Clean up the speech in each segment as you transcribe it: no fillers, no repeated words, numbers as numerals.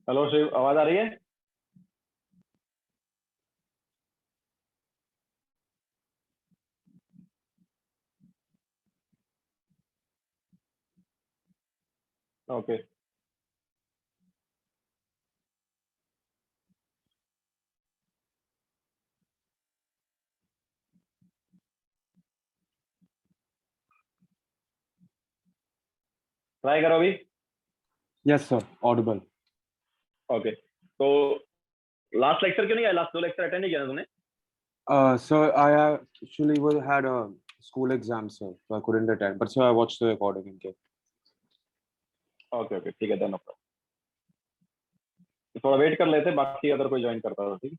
Hello Shiv, आवाज आ रही है? ओके। ट्राई करो अभी। Yes, sir. Audible. ओके। तो लास्ट लेक्चर क्यों नहीं आया? लास्ट दो लेक्चर अटेंड नहीं किया ना तूने? Sir, I actually had a school exam, sir, so I couldn't attend. But sir, I watched the recording in case. Okay okay, ठीक है, डन। थोड़ा वेट कर लेते, बाकी अगर कोई ज्वाइन करता हो, ठीक है।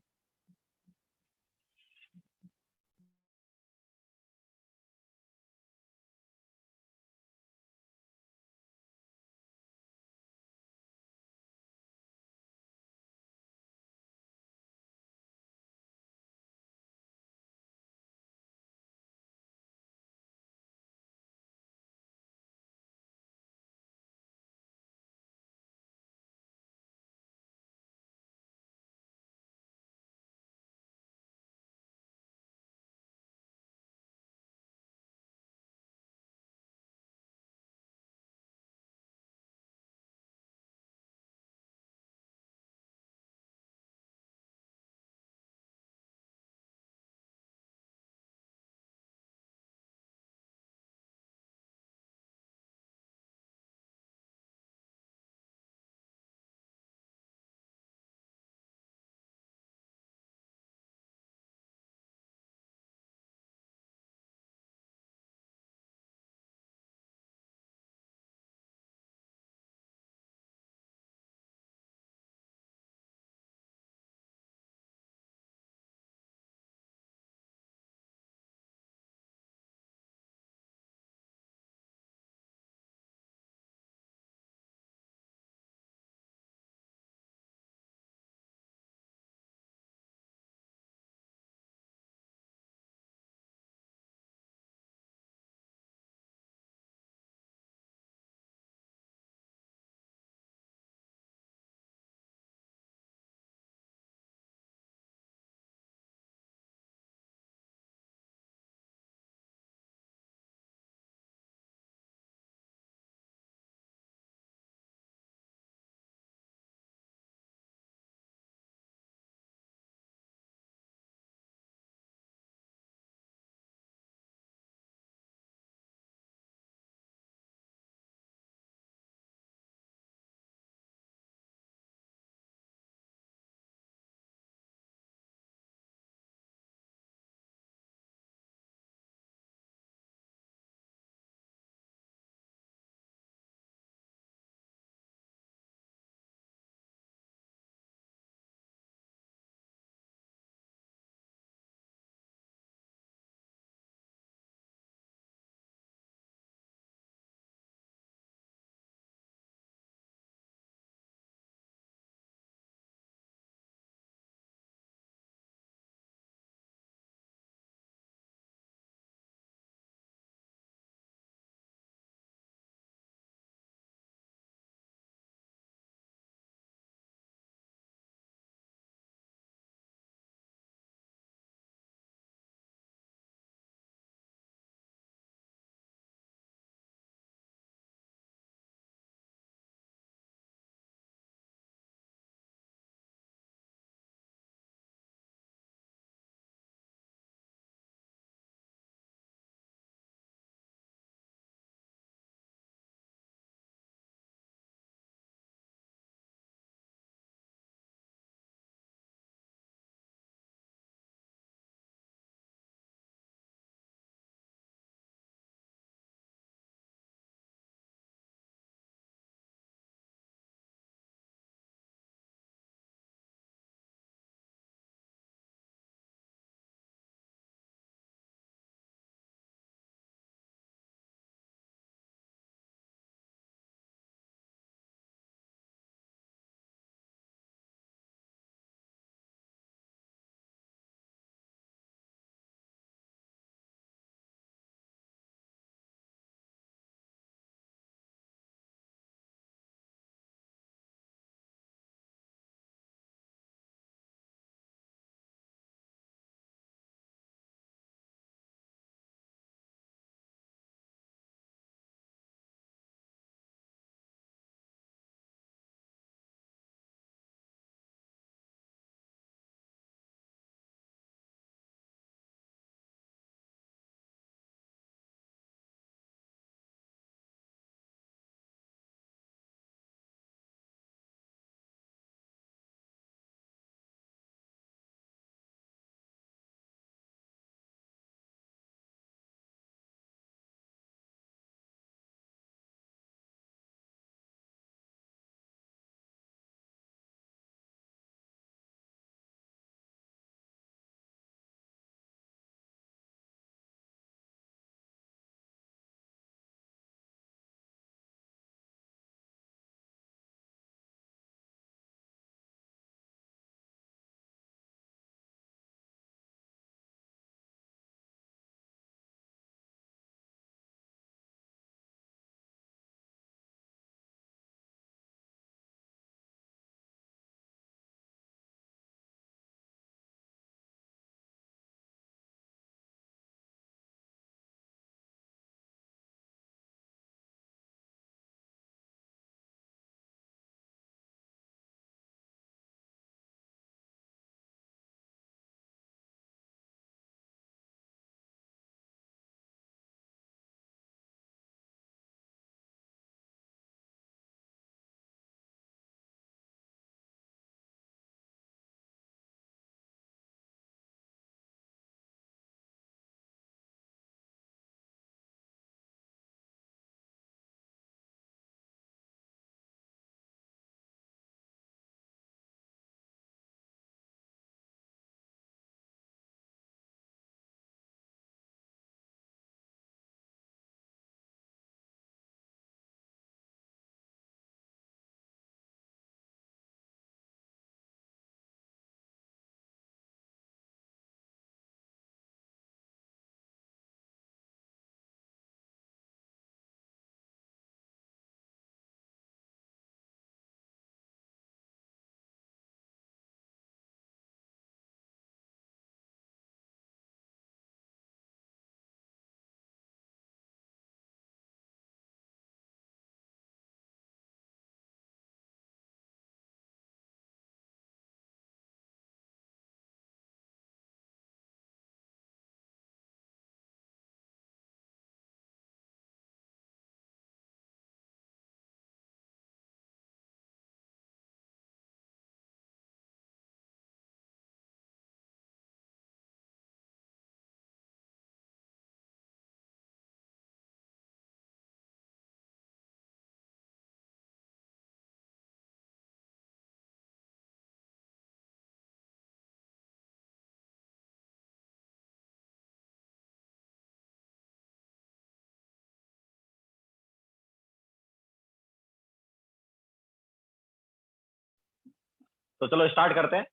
तो चलो स्टार्ट करते हैं।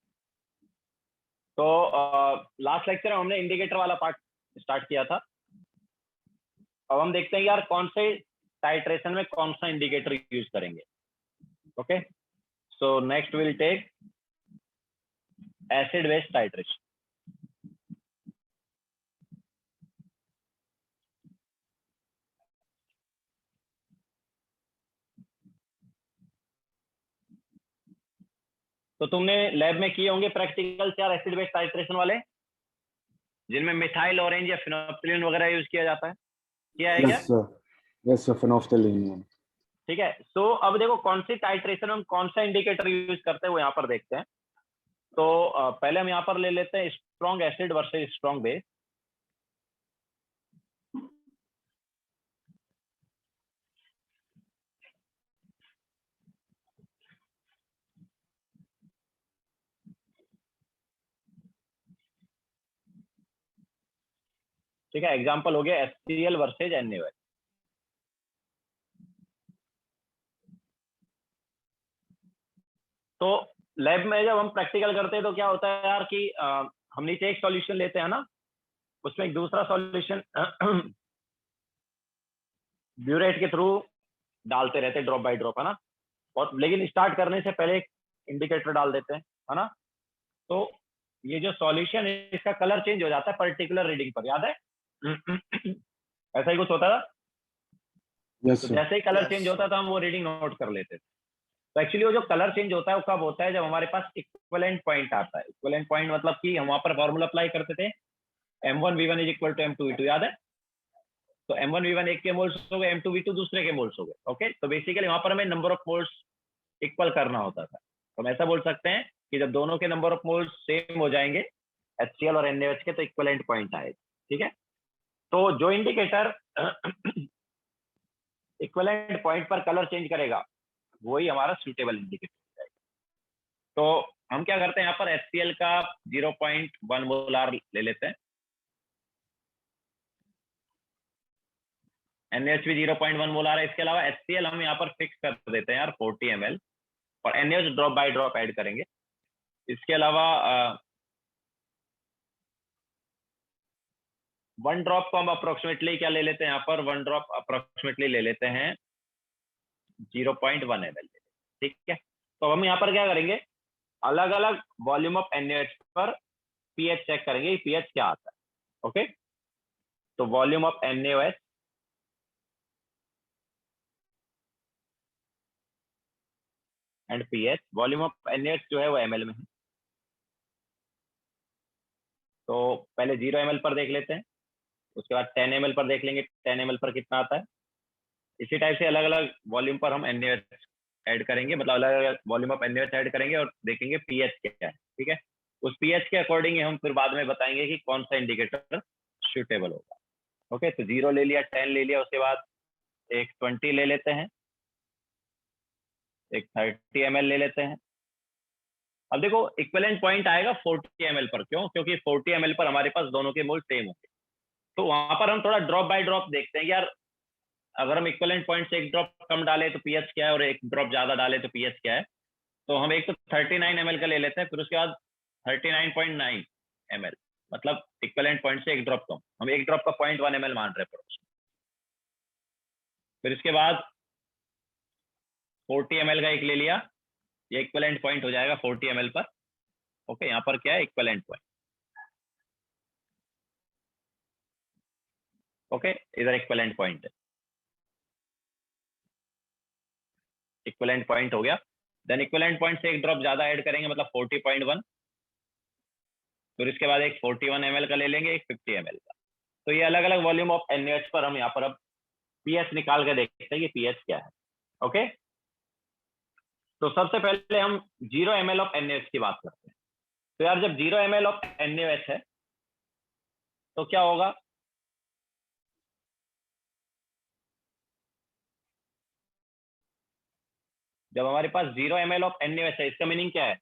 तो लास्ट लेक्चर में हमने इंडिकेटर वाला पार्ट स्टार्ट किया था। अब हम देखते हैं यार कौन से टाइट्रेशन में कौन सा इंडिकेटर यूज करेंगे। Okay, so next will take acid base titration. तो तुमने लैब में किए होंगे प्रैक्टिकल यार एसिड बेस टाइट्रेशन वाले, जिनमें मिथाइल ऑरेंज या फिनोप्थिलीन वगैरह यूज किया जाता है। किया है क्या? Yes, sir. Yes, sir. Phenolphthalein. ठीक है। सो अब देखो कौन सी टाइट्रेशन में हम कौन सा इंडिकेटर यूज करते हैं वो यहाँ पर देखते हैं। तो पहले हम यहाँ पर ले लेते हैं strong acid versus strong base. ठीक है, एग्जांपल हो गया HCl वर्सेज NaOH। तो लैब में जब हम प्रैक्टिकल करते हैं तो क्या होता है यार कि हम नीचे एक सॉल्यूशन लेते हैं ना, उसमें एक दूसरा सॉल्यूशन ब्यूरेट के थ्रू डालते रहते हैं ड्रॉप बाय ड्रॉप, है ना। और लेकिन स्टार्ट करने से पहले एक इंडिकेटर डाल देते हैं, है ना। तो ये जो सॉल्यूशन है इसका कलर चेंज हो जाता है पर्टिकुलर रीडिंग पर, याद है? ऐसा ही कुछ होता था। Yes, तो sir. जैसे ही कलर चेंज होता था हम वो रीडिंग नोट कर लेते थे। तो एक्चुअली वो जो कलर चेंज होता है वो कब होता है? जब हमारे पास इक्विवेलेंट पॉइंट आता है। इक्विवेलेंट पॉइंट मतलब कि हम वहां पर फॉर्मूला अप्लाई करते थे M1V1 is equal to M2V2, याद है? तो M1V1 एक के मोल्स हो गए, M2V2 दूसरे के मोल्स हो गए। ओके, तो बेसिकली वहां पर हमें नंबर ऑफ मोल्स इक्वल करना होता था। तो हम ऐसा बोल सकते हैं कि जब दोनों के नंबर ऑफ मोल्स सेम हो जाएंगे HCl और NaOH के, तो इक्विवेलेंट पॉइंट आएगा। ठीक है, तो जो इंडिकेटर इक्विवेलेंट पॉइंट पर कलर चेंज करेगा वही हमारा सूटेबल इंडिकेटर है। तो हम क्या करते हैं, यहाँ पर HCl का 0.1 मोलार ले लेते हैं, NaOH भी 0.1 मोलार है। इसके अलावा HCl हम यहाँ पर फिक्स कर देते हैं यार 40 ml, और NaOH drop by drop add करेंगे। इसके अलावा 1 ड्रॉप को हम अप्रोक्सीमेटली क्या ले लेते हैं, यहाँ पर 1 ड्रॉप अप्रोक्सीमेटली ले लेते हैं 0.1 ml। ठीक है, तो हम यहाँ पर क्या करेंगे, अलग अलग वॉल्यूम ऑफ NaOH पर पीएच चेक करेंगे, पीएच क्या आता है। ओके, तो volume of NaOH and pH, volume of NaOH जो है वो ml में है। तो पहले 0 ml पर देख लेते हैं, उसके बाद 10 ml पर देख लेंगे 10 ml पर कितना आता है। इसी टाइप से अलग अलग वॉल्यूम पर हम NaOH ऐड करेंगे, मतलब अलग अलग वॉल्यूम ऑफ NaOH ऐड करेंगे और देखेंगे पीएच क्या है। ठीक है, उस पीएच के अकॉर्डिंग हम फिर बाद में बताएंगे कि कौन सा इंडिकेटर सूटेबल होगा। ओके, तो 0 ले लिया, 10 ले लिया, उसके बाद एक 20 ले लेते हैं, एक 30 ml ले लेते हैं। अब देखो इक्विवेलेंट पॉइंट आएगा 40 ml पर, क्यों? क्योंकि 40 ml पर हमारे पास दोनों के मोल सेम होंगे। तो वहां पर हम थोड़ा ड्रॉप बाय ड्रॉप देखते हैं कि यार अगर हम इक्विवेलेंट पॉइंट से एक ड्रॉप कम डाले तो पीएच क्या है, और एक ड्रॉप ज्यादा डाले तो पीएच क्या है। तो हम एक तो 39 ml का ले लेते हैं, फिर उसके बाद 39.9 ml, मतलब इक्विवेलेंट पॉइंट से एक ड्रॉप कम, हम एक ड्रॉप का 0.1 ml मान रहे हैं। फिर इसके बाद 40 ml का एक ले लिया, ये इक्विवेलेंट पॉइंट हो जाएगा 40 ml पर। ओके, यहाँ पर क्या है, इक्विवेलेंट पॉइंट। ओके, इधर इक्विवेलेंट पॉइंट है, इक्विवेलेंट पॉइंट हो गया। देन इक्विवेलेंट पॉइंट से एक ड्रॉप ज्यादा ऐड करेंगे, मतलब 40.1। फिर इसके बाद एक 41 ml का ले लेंगे, एक 50 ml का। तो ये अलग अलग वॉल्यूम ऑफ NaOH पर हम यहाँ पर अब पीएच निकाल के देखते हैं कि पीएच क्या है। ओके, तो सबसे पहले हम 0 ml ऑफ NaOH की बात करते हैं। तो यार जब 0 ml ऑफ NaOH है तो क्या होगा, जब हमारे पास 0 ml ऑफ NaOH है, इसका मीनिंग क्या है?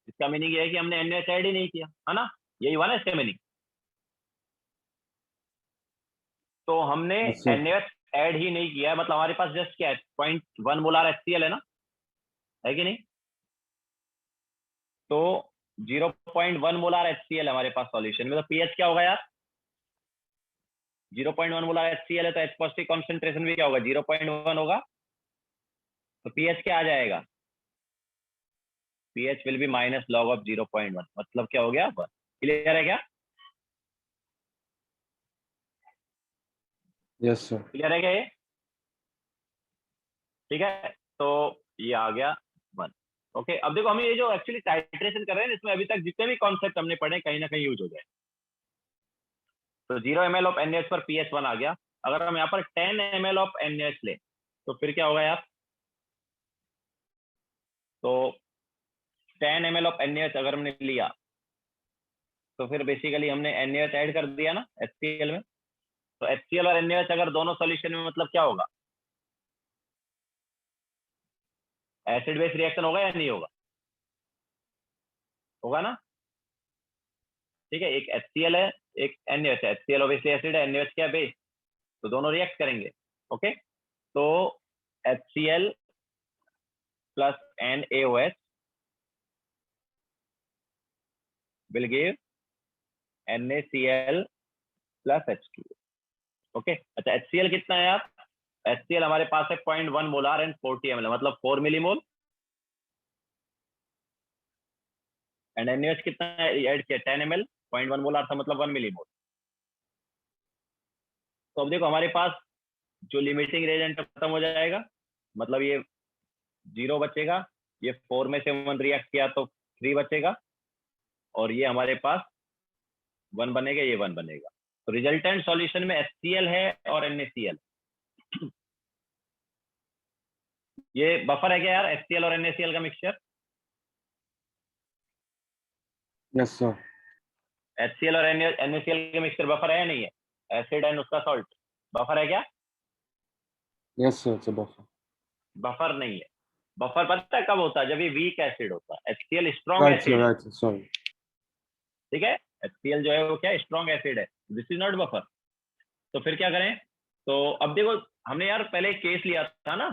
इसका मीनिंग ये है कि हमने NaOH ऐड ही नहीं किया, है ना। यही हुआ ना इसका मीनिंग। तो हमने Yes, sir. NaOH ऐड ही नहीं किया है, मतलब हमारे पास जस्ट क्या है, 0.1 मोलार HCl है ना, है कि नहीं? तो 0.1 मोलार HCl हमारे पास सॉल्यूशन में, तो पीएच क्या होगा यार? 0.1 मोलार HCl है तो H पॉजिटिव कॉन्सेंट्रेशन भी क्या होगा? 0.1 होगा। तो पीएच क्या आ जाएगा? PH will be minus log of 0.1, मतलब क्या हो गया? क्लियर है क्या? Yes, sir. क्लियर है क्या ये? ठीक है, तो ये आ गया 1। ओके, अब देखो हमें ये जो एक्चुअली टाइट्रेशन कर रहे हैं इसमें अभी तक जितने भी कॉन्सेप्ट हमने पढ़े कहीं ना कहीं यूज हो जाए। तो 0 ml ऑफ NaOH पर pH 1 आ गया। अगर हम यहाँ पर 10 ml ऑफ NaOH ले तो फिर क्या होगा यार? तो 10 ml ऑफ NaOH अगर हमने लिया तो फिर बेसिकली हमने NaOH ऐड कर दिया ना HCl में। तो HCl और NaOH अगर दोनों सॉल्यूशन में, मतलब क्या होगा? एसिड बेस रिएक्शन होगा या नहीं होगा? होगा ना? ठीक है, एक HCl है, एक NaOH है। HCl ऑब्वियसली एसिड है, NaOH क्या बेस, तो दोनों रिएक्ट करेंगे। ओके, तो HCl plus NaOH will give NaCl plus H2। Okay, अच्छा HCl कितना है यार? HCl हमारे पास है 0.1 मोलार एंड 40 ml, मतलब 4 मिलीमोल। एंड NaOH कितना ऐड किया? 10 ml, 0.1 मोलार था मतलब 1 मिलीमोल। तो अब देखो हमारे पास जो लिमिटिंग रेजेंट खत्म हो जाएगा, मतलब ये 0 बचेगा, ये 4 में से 1 रिएक्ट किया तो 3 बचेगा, और ये हमारे पास 1 बनेगा, ये 1 बनेगा। तो रिजल्टेंट सॉल्यूशन में HCl है और NaCl। ये बफर है क्या यार, HCl और NaCl का मिक्सचर? Yes, sir. HCl और NaCl के मिक्सचर बफर है या नहीं है? एसिड एंड उसका सॉल्ट बफर है क्या? Yes, sir. It's a buffer. Buffer नहीं है। बफर पता है कब होता है? जब ये वीक एसिड होता है। HCl strong Right, sir. Acid है, Right, sir. Sorry. ठीक है। HCl जो है वो क्या, स्ट्रॉन्ग एसिड है, दिस इज नॉट बफर। तो फिर क्या करें? तो अब देखो हमने यार पहले केस लिया था ना,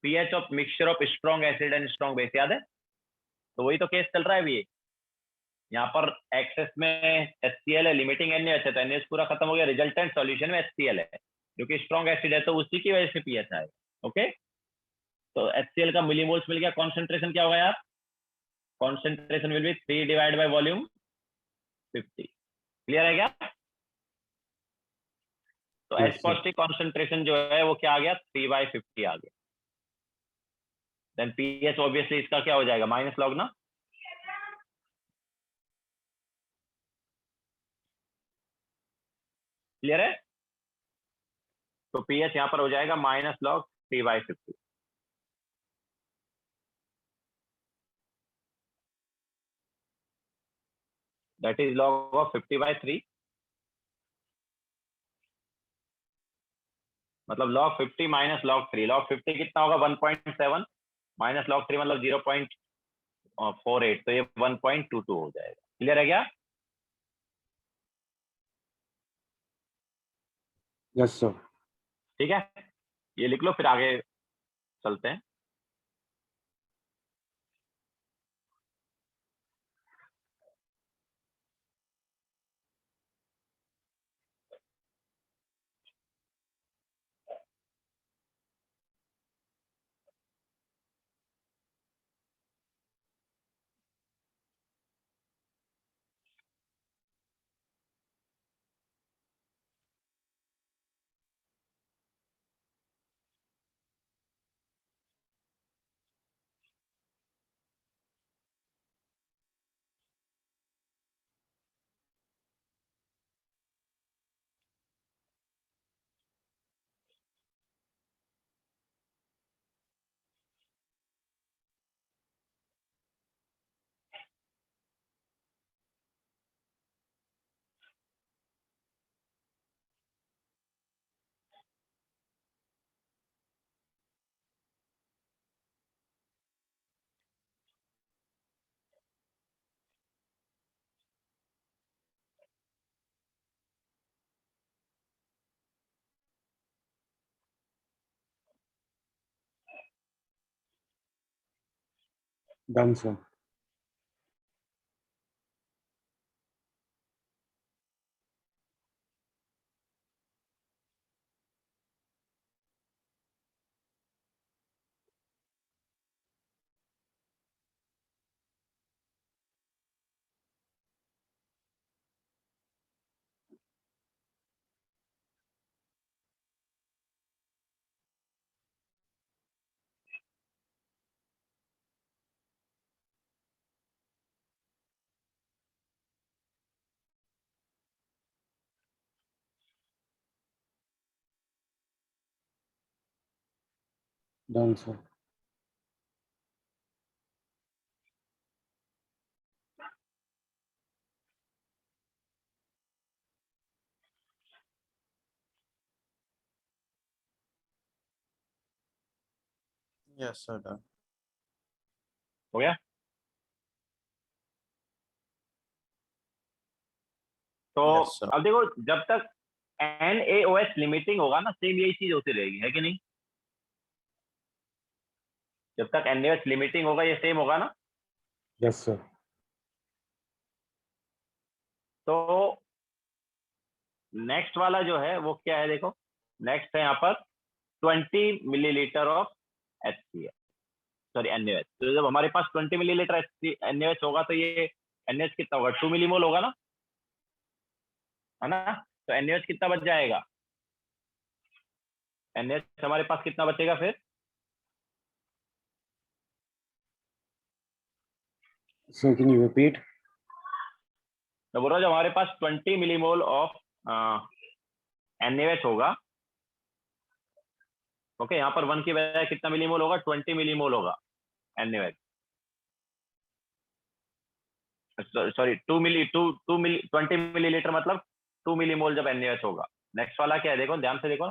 pH of mixture of strong acid and strong base, याद है? तो वही तो केस चल रहा है अभी। यहाँ पर एक्सेस में HCl है, लिमिटिंग NaOH है, तो NaOH पूरा खत्म हो गया, रिजल्टेंट सॉल्यूशन में HCl है जो कि स्ट्रॉन्ग एसिड है, तो उसी की वजह से पीएच आएगा। ओके, तो HCl का मिलीमोल्स मिल गया, कॉन्सेंट्रेशन क्या होगा यार? Concentration will be 3 divide by volume 50। Clear है क्या? तो Yes, H sir. Positive concentration जो है वो क्या आ गया? 3/50 आ गया। देन पीएच ऑब्वियसली इसका क्या हो जाएगा? माइनस लॉग ना। क्लियर है? तो पीएच यहाँ पर हो जाएगा minus log 3/50। That is log of 50/3, मतलब लॉग 50 माइनस लॉग 3। लॉग 50 कितना होगा? 1.7 माइनस लॉग 3 मतलब 0.48, तो ये 1.22 हो जाएगा। क्लियर है क्या? Yes, sir. ठीक है, ये लिख लो फिर आगे चलते हैं। Done, sir. Done, sir. Yes, sir. Done. हो गया? तो Yes, sir. अब देखो, जब तक NaOH लिमिटिंग होगा ना, सेम यही चीज होती रहेगी, है कि नहीं? जब तक NaOH लिमिटिंग होगा ये सेम होगा ना। Yes, sir. तो नेक्स्ट वाला जो है वो क्या है, देखो नेक्स्ट है यहाँ पर 20 millilitre of HCl, sorry NaOH। तो जब हमारे पास 20 मिलीलीटर NaOH होगा तो ये NaOH कितना होगा, 2 मिलीमोल होगा ना, है ना? तो NaOH कितना बच जाएगा, NaOH हमारे पास कितना बचेगा फिर? So can you repeat? मैं बोल रहा हूँ जब हमारे पास 20 मिलीमोल ऑफ NaOH होगा, ओके, यहाँ पर 1 की बजाय कितना मिलीमोल होगा, 20 मिलीमोल होगा NaOH, सॉरी 20 मिलीलीटर मतलब 2 मिलीमोल जब NaOH होगा। नेक्स्ट वाला क्या है, देखो ध्यान से देखो,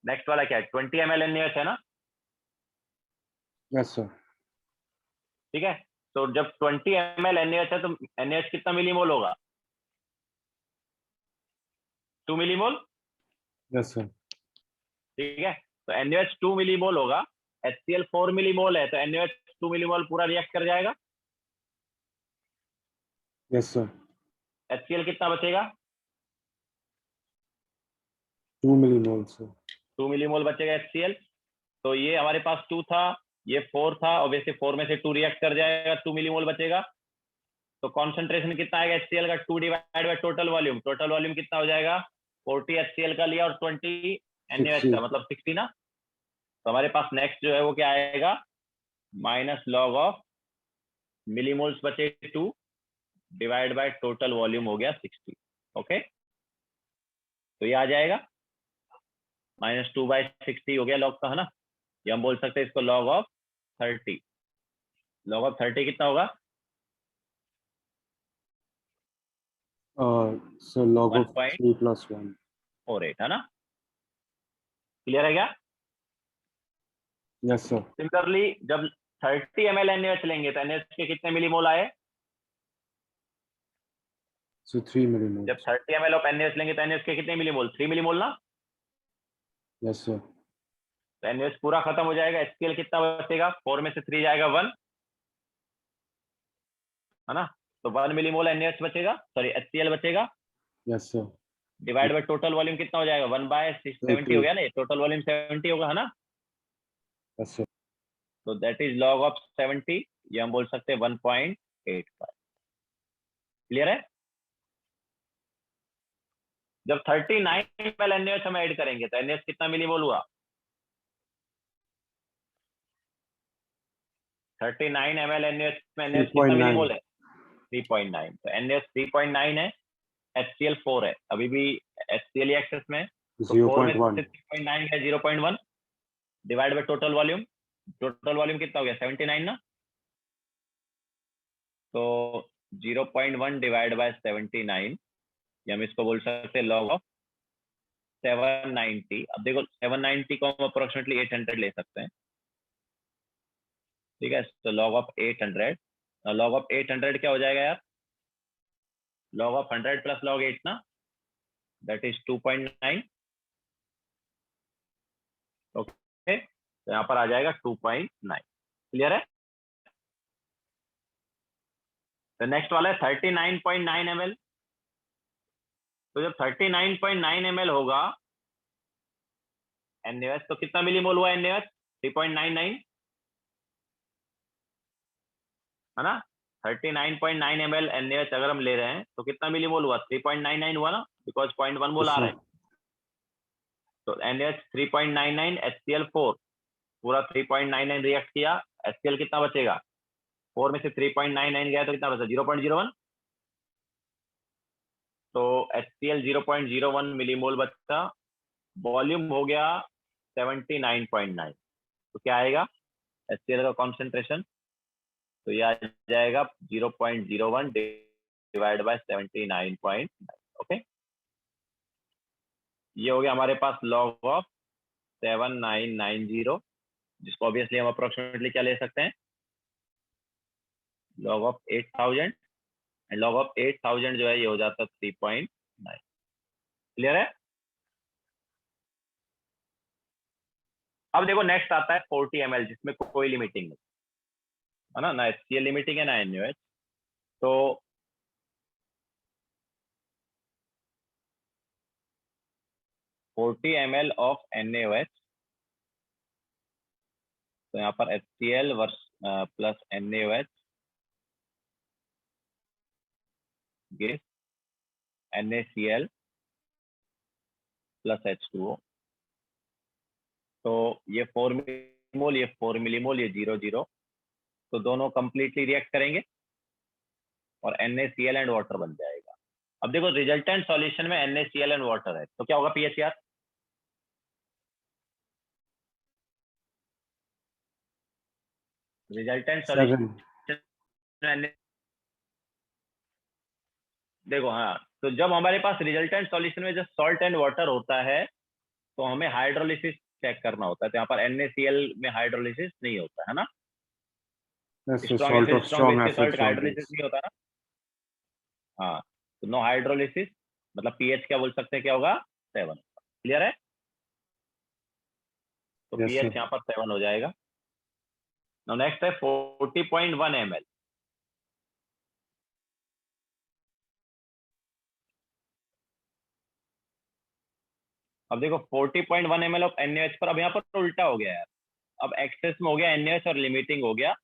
नेक्स्ट वाला क्या है, 20 ml NaOH है ना, Yes, sir. ठीक है? तो जब 20 ml NaOH है तो NaOH कितना मिलीमोल होगा, 2 मिलीमोल, Yes, sir. ठीक है? तो NaOH 2 मिलीमोल होगा, HCl 4 मिलीमोल है, तो NaOH 2 मिलीमोल पूरा रिएक्ट कर जाएगा। Yes, sir. HCl कितना बचेगा, 2 millimoles, sir. 2 मिलीमोल बचेगा HCl। तो ये हमारे पास 2 था, ये 4 था, ऑब्वियसली 4 में से 2 रिएक्ट कर जाएगा, 2 मिलीमोल बचेगा। तो कॉन्सेंट्रेशन कितना आएगा HCl का, 2 divide by total volume, total volume कितना हो जाएगा, 40 HCl का लिया और 20 NaOH 60. का, मतलब 60 ना। तो हमारे पास नेक्स्ट जो है वो क्या आएगा, माइनस लॉग ऑफ मिलीमोल्स बचे 2 डिवाइड बाय टोटल वॉल्यूम हो गया 60, ओके। तो ये आ जाएगा -2/60 हो गया लॉग का, है ना। ये हम बोल सकते हैं इसको लॉग ऑफ 30, लॉग ऑफ 30 कितना होगा, So log of 1.48, 3 plus 1. है ना। क्लियर है क्या? Yes, sir. सिमिलरली जब 30 ml NaOH लेंगे तो NaOH के कितने मिलीमोल आए, So 3 millimoles. जब 30 ml ऑफ NaOH लेंगे तो NaOH के कितने मिलीमोल, 3 मिलीमोल ना। Yes, sir. तो NaOH पूरा खत्म हो जाएगा, HCl कितना बचेगा, 4 में से 3 जाएगा 1, है ना। तो 1 मिलीमोल NaOH बचेगा, सॉरी HCl बचेगा, Yes, sir. Divide by total volume कितना हो जाएगा, 1/70 हो गया ना, टोटल वॉल्यूम 70 होगा, है ना। Yes, sir. तो दैट इज लॉग ऑफ 70, ये हम बोल सकते हैं 1.85। क्लियर है? जब 39 ml NaOH हम ऐड करेंगे तो NaOH कितना मिलीमोल हुआ, 39 ml NaOH में NaOH कितना 3.9. मिलीमोल है, 3.9। तो NaOH 3.9 है, HCl 4 है, अभी भी HCl ही एक्सेस में है, तो 4 में से 0.1. 3.9 है 0.1 divide by total volume, total volume कितना हो गया 79 ना। तो 0.1 डिवाइड बाय 79, ये हम इसको बोल सकते हैं लॉग ऑफ 790। अब देखो 790 को हम अप्रोक्सीमेटली 800 ले सकते हैं, ठीक है। तो लॉग ऑफ 800, लॉग ऑफ 800 क्या हो जाएगा यार, लॉग ऑफ 100 प्लस लॉग 8 ना, दैट इज 2.9, ओके। तो यहाँ पर आ जाएगा 2.9। क्लियर है? तो नेक्स्ट वाला है 39.9 ml। तो जब 39.9 ml होगा NaOH, तो कितना मिलीमोल हुआ NaOH, 3.99, है ना। 39.9 ml NaOH अगर हम ले रहे हैं तो कितना मिलीमोल हुआ, 3.99 हुआ ना, बिकॉज 0.1 मोल Yes, आ रहा sir. है। तो NaOH 3.99, HCl 4, पूरा 3.99 रिएक्ट किया, HCl कितना बचेगा, 4 में से 3.99 गया तो कितना बचा, 0.01। तो HCl 0.01 मिलीमोल बचा, वॉल्यूम हो गया 79.9, तो क्या आएगा HCl का कॉन्सेंट्रेशन, तो ये आ जाएगा 0.01 डिवाइड बाय 79.9। ओके, ये हो गया हमारे पास लॉग ऑफ 7990, जिसको ऑब्वियसली हम अप्रोक्सीमेटली क्या ले सकते हैं, log of 8000, and log of 8000 जो है ये हो जाता है 3.9। क्लियर है? अब देखो नेक्स्ट आता है 40 ml, जिसमें कोई लिमिटिंग नहीं है ना, ना HCl लिमिटिंग है ना NaOH। तो $40 ml ऑफ NaOH, तो यहाँ पर HCl plus NaOH give NaCl plus H2O। तो ये 4 मिलीमोल, ये 4 मिलीमोल, ये 0 0, तो दोनों कंप्लीटली रिएक्ट करेंगे और NaCl एंड वाटर बन जाएगा। अब देखो रिजल्टेंट सॉल्यूशन में NaCl एंड वाटर है, तो क्या होगा पीएच यार? रिजल्टेंट 7. सॉल्यूशन देखो, हाँ, तो जब हमारे पास रिजल्टेंट सॉल्यूशन में जब सॉल्ट एंड वाटर होता है तो हमें हाइड्रोलिसिस चेक करना होता है, तो यहाँ पर NaCl में हाइड्रोलिसिस नहीं होता है ना, Yes, so strong salt acid of strong strong base के acid, सॉल्ट का salt हाइड्रोलिसिस base. नहीं होता ना। हाँ, तो नो हाइड्रोलिसिस मतलब पीएच क्या बोल सकते हैं, क्या होगा 7। क्लियर है? तो Yes, sir. पीएच यहाँ पर 7 हो जाएगा। नाउ नेक्स्ट है 40.1 ml। अब देखो 40.1 ml ऑफ NaOH पर अब यहाँ पर उल्टा हो गया यार, अब एक्सेस में हो गया NaOH और लिमिटिंग हो गया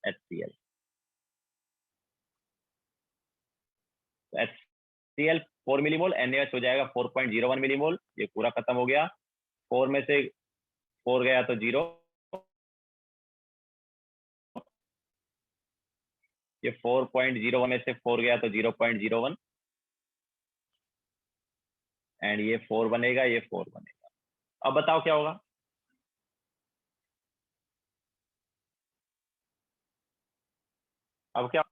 HCl। तो HCl 4 मिलीमोल, NaOH हो जाएगा 4.01 मिलीमोल, ये पूरा खत्म हो गया। 4 में से 4 गया तो 0, ये 4.01 में से 4 गया तो 0.01, एंड ये 4 बनेगा, ये 4 बनेगा। अब बताओ क्या होगा? अब क्या,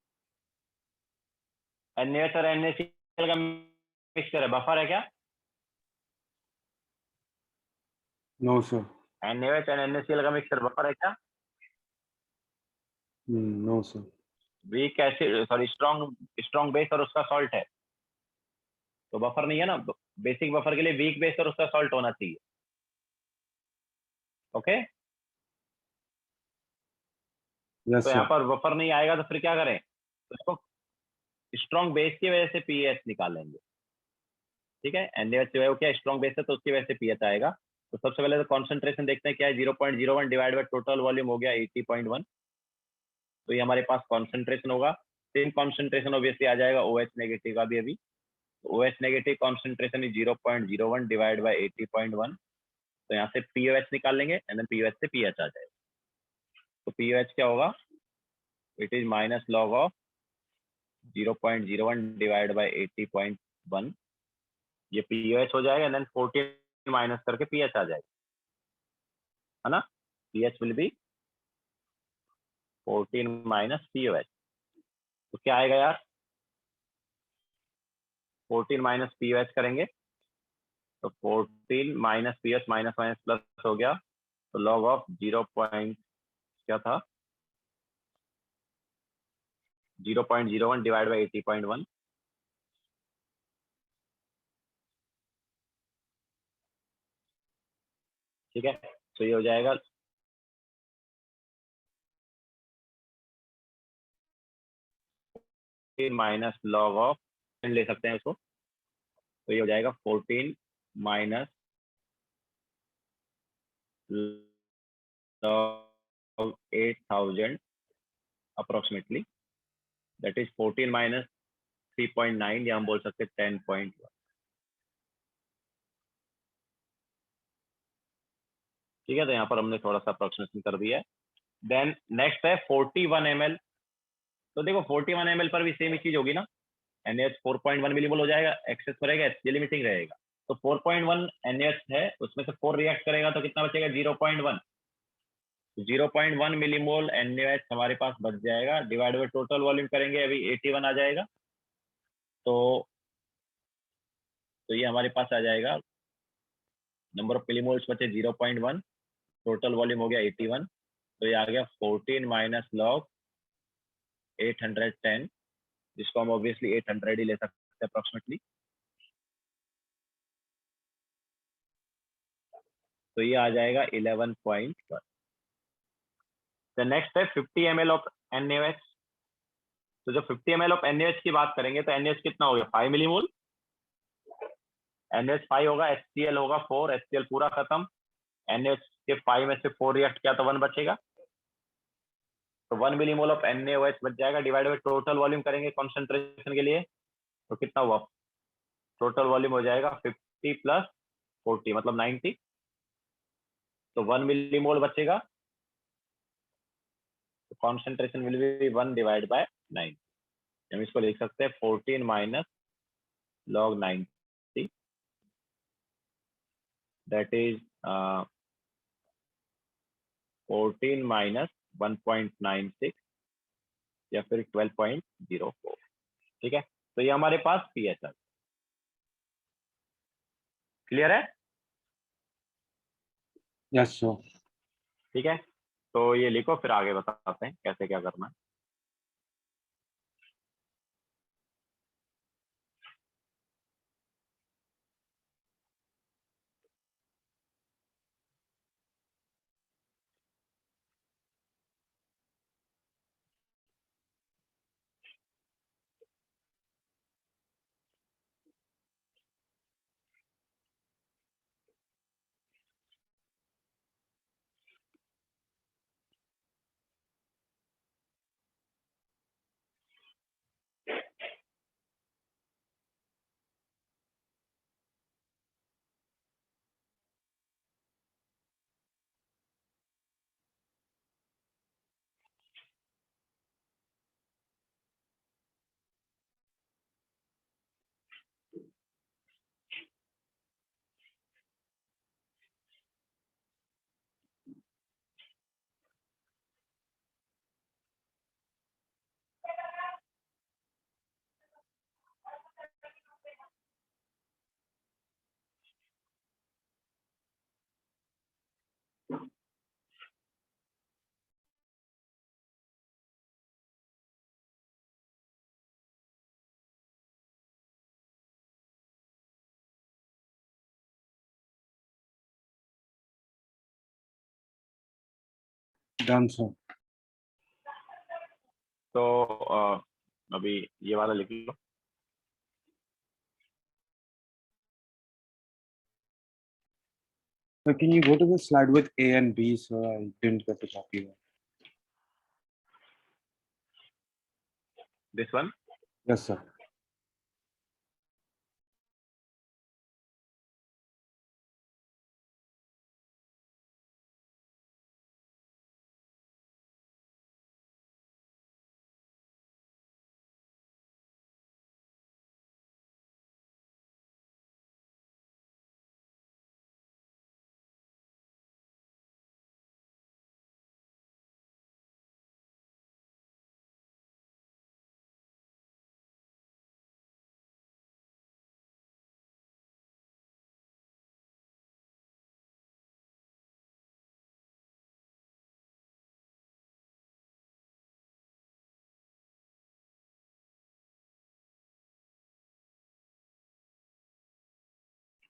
NaOH और NaCl का मिक्सचर है, बफर है क्या? No, sir. NaOH और NaCl का मिक्सचर बफर है क्या? No, sir. Weak acid sorry strong base और उसका सॉल्ट है, तो बफर नहीं है ना। बेसिक बफर के लिए वीक बेस और उसका सॉल्ट होना चाहिए। ओके, Yes, तो यहाँ sir. पर बफर नहीं आएगा तो फिर क्या करें, तो इसको स्ट्रॉन्ग बेस की वजह से पीएच निकालेंगे। ठीक है, NaOH जो है वो क्या स्ट्रॉन्ग बेस है, तो उसकी वजह से पीएच आएगा। तो सबसे पहले तो कॉन्सेंट्रेशन देखते हैं क्या है, 0.01 डिवाइड बाय टोटल वॉल्यूम हो गया 80.1, तो ये हमारे पास कॉन्सेंट्रेशन होगा। सेम कॉन्सेंट्रेशन ऑब्वियसली आ जाएगा OH नेगेटिव का भी अभी, तो OH negative concentration is 0.01 divide by 80.1, तो यहाँ से POH निकाल लेंगे एंड देन POH से पीएच आ जाएगा। तो POH क्या होगा, it is minus log of 0.01 divide by 80.1, ये POH हो जाएगा एंड देन 14 माइनस करके पीएच आ जाएगा, है ना। PH will be 14 minus POH, तो क्या आएगा यार, 14 माइनस POH करेंगे तो 14 minus POH minus minus plus हो गया, तो लॉग ऑफ 0. क्या था 0.01 डिवाइड बाय 80.1, ठीक है। तो ये हो जाएगा माइनस लॉग ऑफ, ले सकते हैं उसको, तो ये हो जाएगा 14 minus log 8000 approximately, that is 14 minus 3.9, या हम बोल सकते हैं 10.1। ठीक है, तो यहाँ पर हमने थोड़ा सा अप्रोक्सीमेशन कर दिया है। देन नेक्स्ट है 41 ml। तो देखो 41 ml पर भी सेम ही चीज होगी ना, NaOH 4.1 मिलीमोल हो जाएगा, एक्सेस पर रहेगा, HCl लिमिटिंग रहेगा। तो 4.1 NaOH है, उसमें से 4 रिएक्ट करेगा तो कितना बचेगा 0.1, 0.1 मिलीमोल NaOH हमारे पास बच जाएगा, डिवाइड बाय टोटल वॉल्यूम करेंगे, अभी 81 आ जाएगा। तो ये हमारे पास आ जाएगा, नंबर ऑफ मिलीमोल्स बचे 0.1, टोटल वॉल्यूम हो गया 81, तो ये आ गया 14 माइनस लॉग 810, जिसको हम ऑब्वियसली 800 ही ले सकते हैं अप्रोक्सीमेटली। तो ये आ जाएगा 11.1। द नेक्स्ट है 50 ml ऑफ NaOH। तो जब 50 ml ऑफ NaOH की बात करेंगे तो NaOH कितना हो गया, 5 मिलीमोल। NaOH 5 होगा, HCl होगा 4, HCl पूरा खत्म, NaOH के 5 में से 4 रिएक्ट किया तो 1 बचेगा, तो 1 मिलीमोल ऑफ NaOH बच जाएगा। डिवाइड बाय टोटल वॉल्यूम करेंगे कॉन्सेंट्रेशन के लिए, तो कितना हुआ, टोटल वॉल्यूम हो जाएगा 50 प्लस 40 मतलब 90, तो 1 मिलीमोल बचेगा, तो concentration will be 1 divide by 9। हम इसको लिख सकते हैं 14 minus log 90, that is 14 minus 1.96 या फिर 12.04। ठीक है, तो ये हमारे पास पीएच है। क्लियर है? Yes, sir. ठीक है, तो ये लिखो, फिर आगे बताते हैं कैसे क्या करना है। Done, sir. तो अभी ये वाला लिख लो। So can you go to the slide with A and B, sir? I didn't get to copy that. This one, Yes, sir.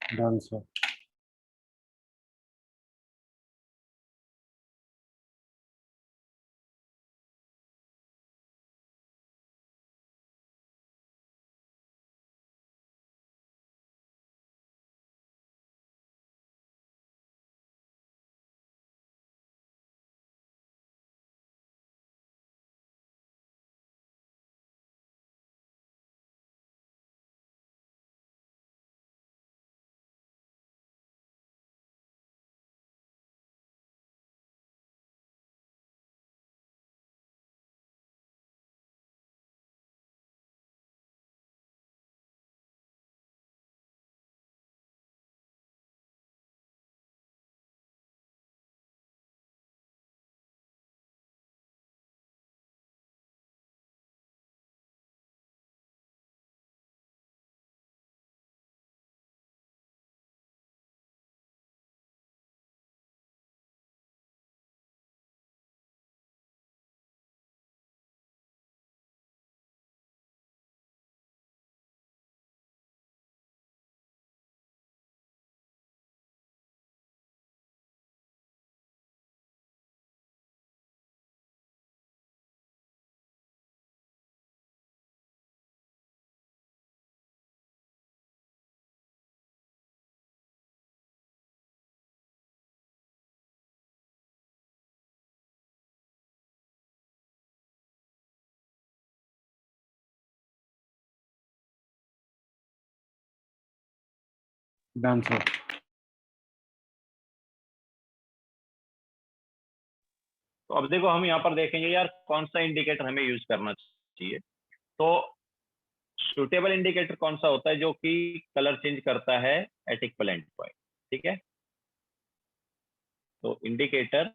Done, sir. Done, sir. तो अब देखो हम यहाँ पर देखेंगे यार कौन सा इंडिकेटर हमें यूज करना चाहिए। तो सूटेबल इंडिकेटर कौन सा होता है जो कि कलर चेंज करता है एट इक्विवेलेंट पॉइंट, ठीक है। तो indicator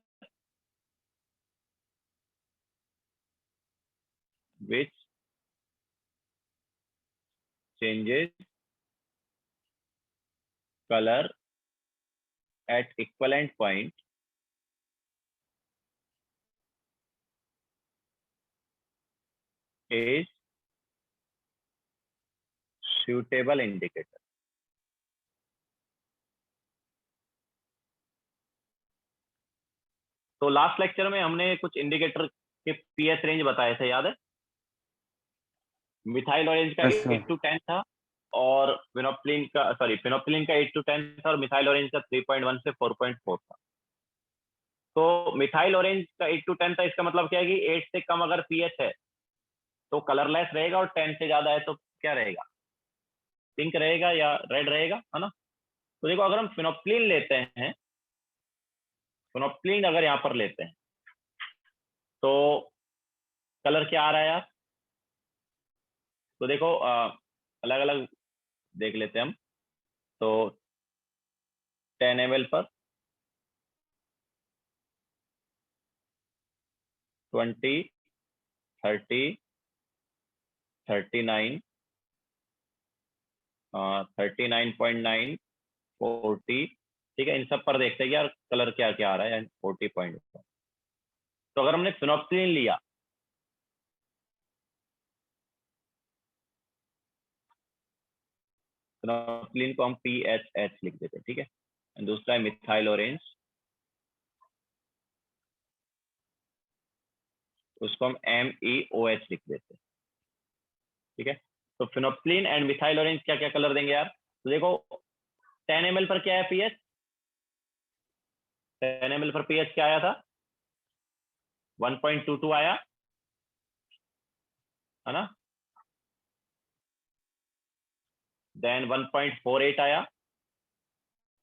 which changes color at equivalent point is suitable indicator। तो लास्ट लेक्चर में हमने कुछ इंडिकेटर के पीएच रेंज बताए थे, याद है। मिथाइल ऑरेंज का Yes, sir. 8 to 10 था और फिनोप्सिलिन का 8 to 10 था और मिथाइल ऑरेंज का 3.1 से 4.4 था। तो मिथाइल ऑरेंज का 8 to 10 था, इसका मतलब क्या है कि 8 से कम अगर पीएच है तो कलरलेस रहेगा और 10 से ज्यादा है तो क्या रहेगा, पिंक रहेगा या रेड रहेगा, है ना। तो देखो अगर हम फिनोप्सिलिन लेते हैं, फिनोप्सिलिन अगर यहाँ पर लेते हैं तो कलर क्या आ रहा है यार। तो देखो अलग अलग देख लेते हैं हम। तो 10 ml पर 20, 30, 39, 39.9, 40, ठीक है। इन सब पर देखते हैं कि यार कलर क्या क्या आ रहा है 40 पॉइंट। तो अगर हमने फिनोप्सिलिन लिया, फिनोप्सिलिन को हम PHH लिख देते हैं, ठीक है। एंड दूसरा है मिथाइल ऑरेंज, उसको हम MEOH लिख देते हैं, ठीक है। तो फिनोप्सिलिन एंड मिथाइल ऑरेंज क्या क्या कलर देंगे यार। तो देखो 10 ml पर क्या है पीएच, 10 ml पर पीएच क्या आया था, 1.22 आया, है ना। देन 1.48 आया,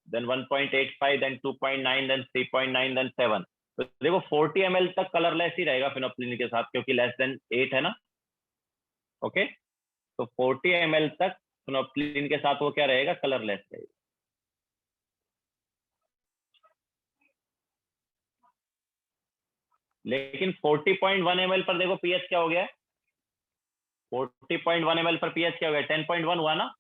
देन 1.85, देन 2.9, देन 3.9, देन 7। तो देखो 40 ml तक कलरलेस ही रहेगा फिनोप्सिलिन के साथ, क्योंकि लेस देन 8 है ना। ओके, तो 40 ml तक फिनोप्सिलिन के साथ वो क्या रहेगा, कलरलेस रहेगा। लेकिन 40.1 ml पर देखो पीएच क्या हो गया है, 40.1 ml पर पीएच क्या हो गया, 10.1 हुआ ना।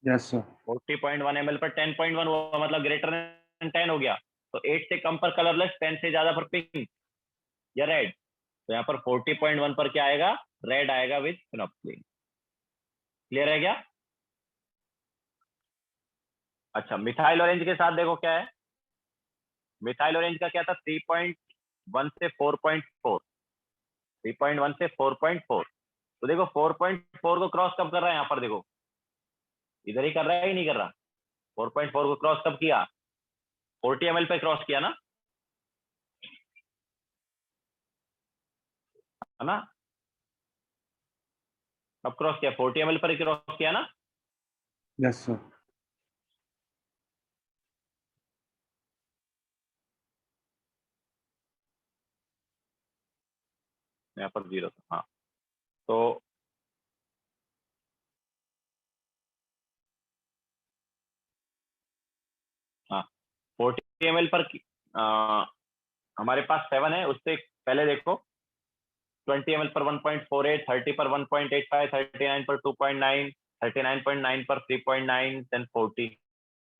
Yes, sir. 40.1 ml पर 10.1 हुआ, मतलब ग्रेटर देन 10 हो गया। तो 8 से कम पर कलरलेस, 10 से ज्यादा पर पिंक या रेड। तो यहाँ पर 40.1 पर क्या आएगा, रेड आएगा विद फिनोप्सिलिन। क्लियर है क्या। अच्छा, मिथाइल ऑरेंज के साथ देखो क्या है, मिथाइल ऑरेंज का क्या था, 3.1 से 4.4, 3.1 से 4.4। तो देखो 4.4 को क्रॉस कब कर रहा है, यहाँ पर देखो इधर ही कर रहा है ही नहीं कर रहा। 4.4 को क्रॉस कब किया, 40 ml पे क्रॉस किया ना, है ना। अब क्रॉस किया 40 ml पर ही क्रॉस किया ना। Yes, sir. यहाँ पर 0 था, हाँ। तो हाँ 40 ml पर हमारे पास 7 है, उससे पहले देखो 20 ml पर 1.48, 30 पर 1.85, 39 पर 2.9, 39.9 पर 3.9, देन 40,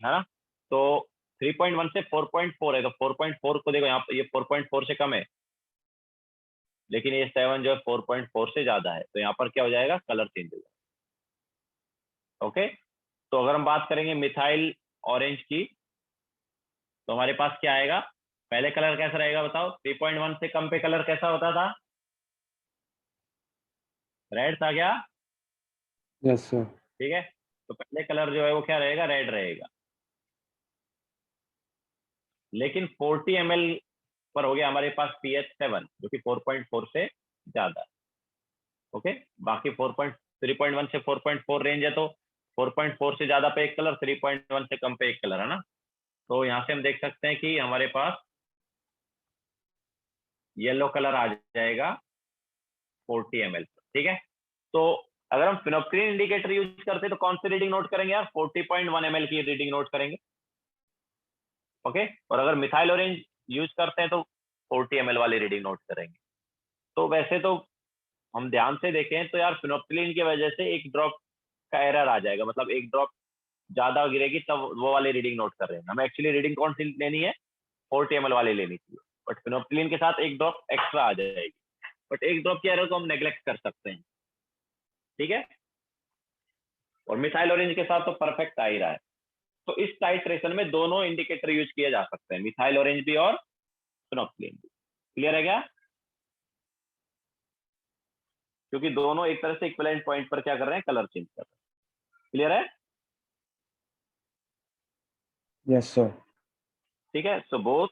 है ना। तो 3.1 से 4.4 है, तो 4.4 को देखो यहाँ पर, ये 4.4 से कम है, लेकिन ये 7 जो है 4.4 से ज्यादा है। तो यहाँ पर क्या हो जाएगा, कलर चेंज हो जाएगा। ओके, तो अगर हम बात करेंगे मिथाइल ऑरेंज की, तो हमारे पास क्या आएगा, पहले कलर कैसा रहेगा बताओ, 3.1 से कम पे कलर कैसा होता था, रेड था क्या। Yes, sir. ठीक है, तो पहले कलर जो है वो क्या रहेगा, रेड रहेगा। लेकिन 40 ml पर हो गया हमारे पास PH7 जो कि 4.4 से ज्यादा है। ओके, बाकी 3.1 से 4.4 रेंज है, तो 4.4 से ज्यादा पे एक कलर, 3.1 से कम पे एक कलर, है ना। तो यहाँ से हम देख सकते हैं कि हमारे पास येलो कलर आ जाएगा 40 ml, ठीक है। तो अगर हम फिनोप्सिलिन इंडिकेटर यूज करते हैं तो कौन सी रीडिंग नोट करेंगे यार, 40.1 ml की रीडिंग नोट करेंगे, ओके। और अगर मिथाइल ऑरेंज यूज करते हैं तो 40 ml वाली रीडिंग नोट करेंगे। तो वैसे तो हम ध्यान से देखें तो यार फिनोप्सिलिन की वजह से एक ड्रॉप का एरर आ जाएगा, मतलब एक ड्रॉप ज्यादा गिरेगी तब वो वाली रीडिंग नोट कर रहे हैं। हमें एक्चुअली रीडिंग कौन सी लेनी है, 40 ml वाली लेनी चाहिए, बट फिनोप्सिलिन के साथ एक ड्रॉप एक्स्ट्रा आ जाएगी, बट एक ड्रॉप की एरर को हम नेग्लेक्ट कर सकते हैं, ठीक है। और मिथाइल ऑरेंज के साथ तो परफेक्ट आ ही रहा है। तो इस टाइट्रेशन में दोनों इंडिकेटर यूज किए जा सकते हैं, मिथाइल ऑरेंज भी और फिनोप्सिलिन भी। क्लियर है क्या, क्योंकि दोनों एक तरह से इक्विवेलेंट पॉइंट पर क्या कर रहे हैं, कलर चेंज कर रहे हैं। क्लियर है, Yes, sir. ठीक है। So both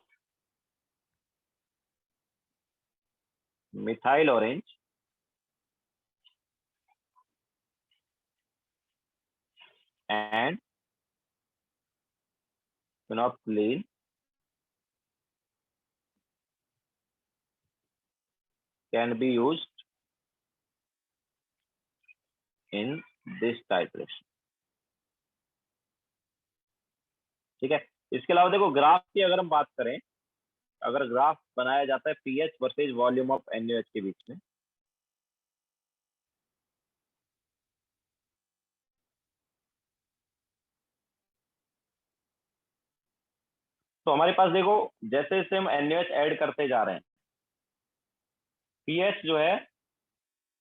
methyl orange and phenolphthalein can be used in this titration, ठीक है। इसके अलावा देखो ग्राफ की अगर हम बात करें, अगर ग्राफ बनाया जाता है pH versus volume of NH के बीच में, तो हमारे पास देखो जैसे जैसे हम एनएच ऐड करते जा रहे हैं, पीएच जो है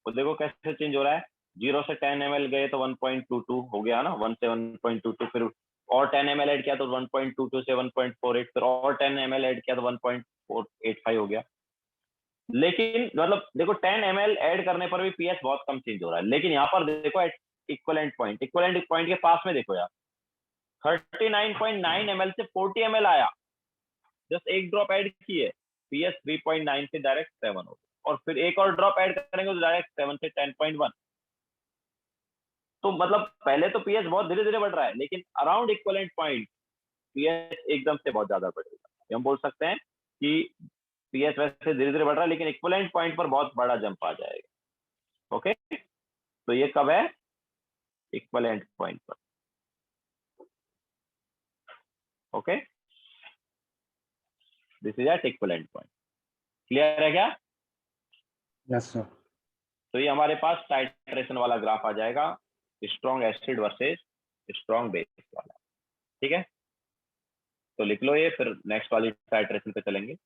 वो देखो कैसे चेंज हो रहा है। 0 से 10 ml गए तो 1.22 हो गया ना, 1 से 1.22, फिर और 10 ml ऐड किया तो 1.22 से 1.48, फिर और 10 ml ऐड किया तो 1.485 हो गया। लेकिन मतलब देखो 10 ml ऐड करने पर भी पीएच बहुत कम चेंज हो रहा है, लेकिन यहाँ पर देखो इक्वलेंट पॉइंट के पास में देखो यार 39.9 ml से 40 ml आया, जस्ट एक ड्रॉप ऐड की है, पीएच 3.9 से डायरेक्ट 7 हो गया, और फिर एक और ड्रॉप ऐड करेंगे तो डायरेक्ट 7 से 10.1। तो मतलब पहले तो पीएच बहुत धीरे धीरे बढ़ रहा है, लेकिन अराउंड इक्वलेंट पॉइंट पीएच एकदम से बहुत ज्यादा बढ़ेगा। हम बोल सकते हैं कि पीएच वैसे धीरे धीरे बढ़ रहा है, लेकिन इक्वलेंट पॉइंट पर बहुत बड़ा जंप आ जाएगा, ओके। तो ये कब है, इक्वलेंट पॉइंट पर, okay. This is at equivalent point. Clear है क्या। Yes, sir. तो ये हमारे पास टाइट्रेशन वाला ग्राफ आ जाएगा, strong acid versus strong base वाला, ठीक है। तो लिख लो ये, फिर नेक्स्ट वाली टाइट्रेशन पे चलेंगे।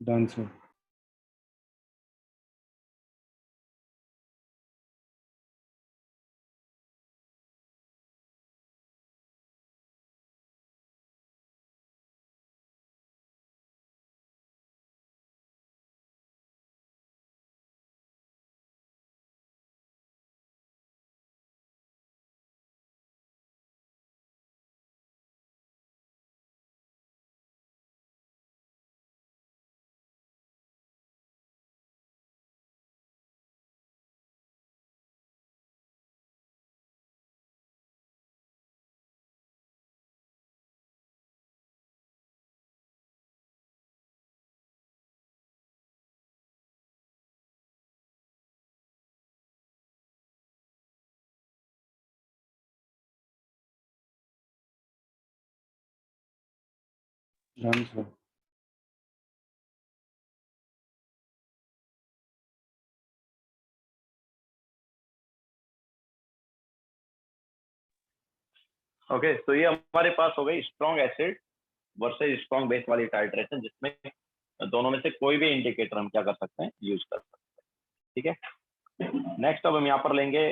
Done, sir. Done, sir. Okay, तो ये हमारे पास हो गई strong acid versus strong base वाली टाइट्रेशन, जिसमें दोनों में से कोई भी इंडिकेटर हम क्या कर सकते हैं, यूज कर सकते हैं। ठीक है, नेक्स्ट अब हम यहाँ पर लेंगे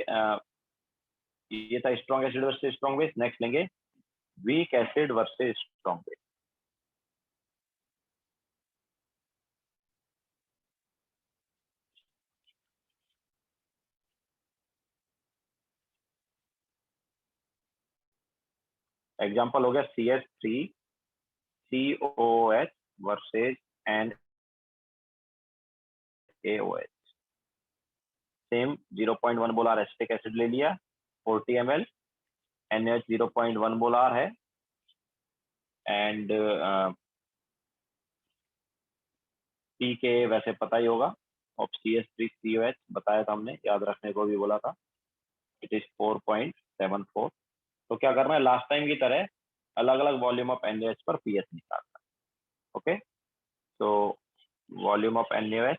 ये था strong acid versus strong base. Next लेंगे weak acid versus strong base. Example हो गया CH3COOH versus NaOH। Same 0.1 molar acetic acid ले लिया, 40 ml, NaOH 0.1 मोलार है, एंड पी के वैसे पता ही होगा, और CH3COH बताया था हमने, याद रखने को भी बोला था, इट इज 4.74। तो क्या करना है, लास्ट टाइम की तरह अलग अलग वॉल्यूम ऑफ NaOH पर पीएच निकालना है। ओके, तो volume of NaOH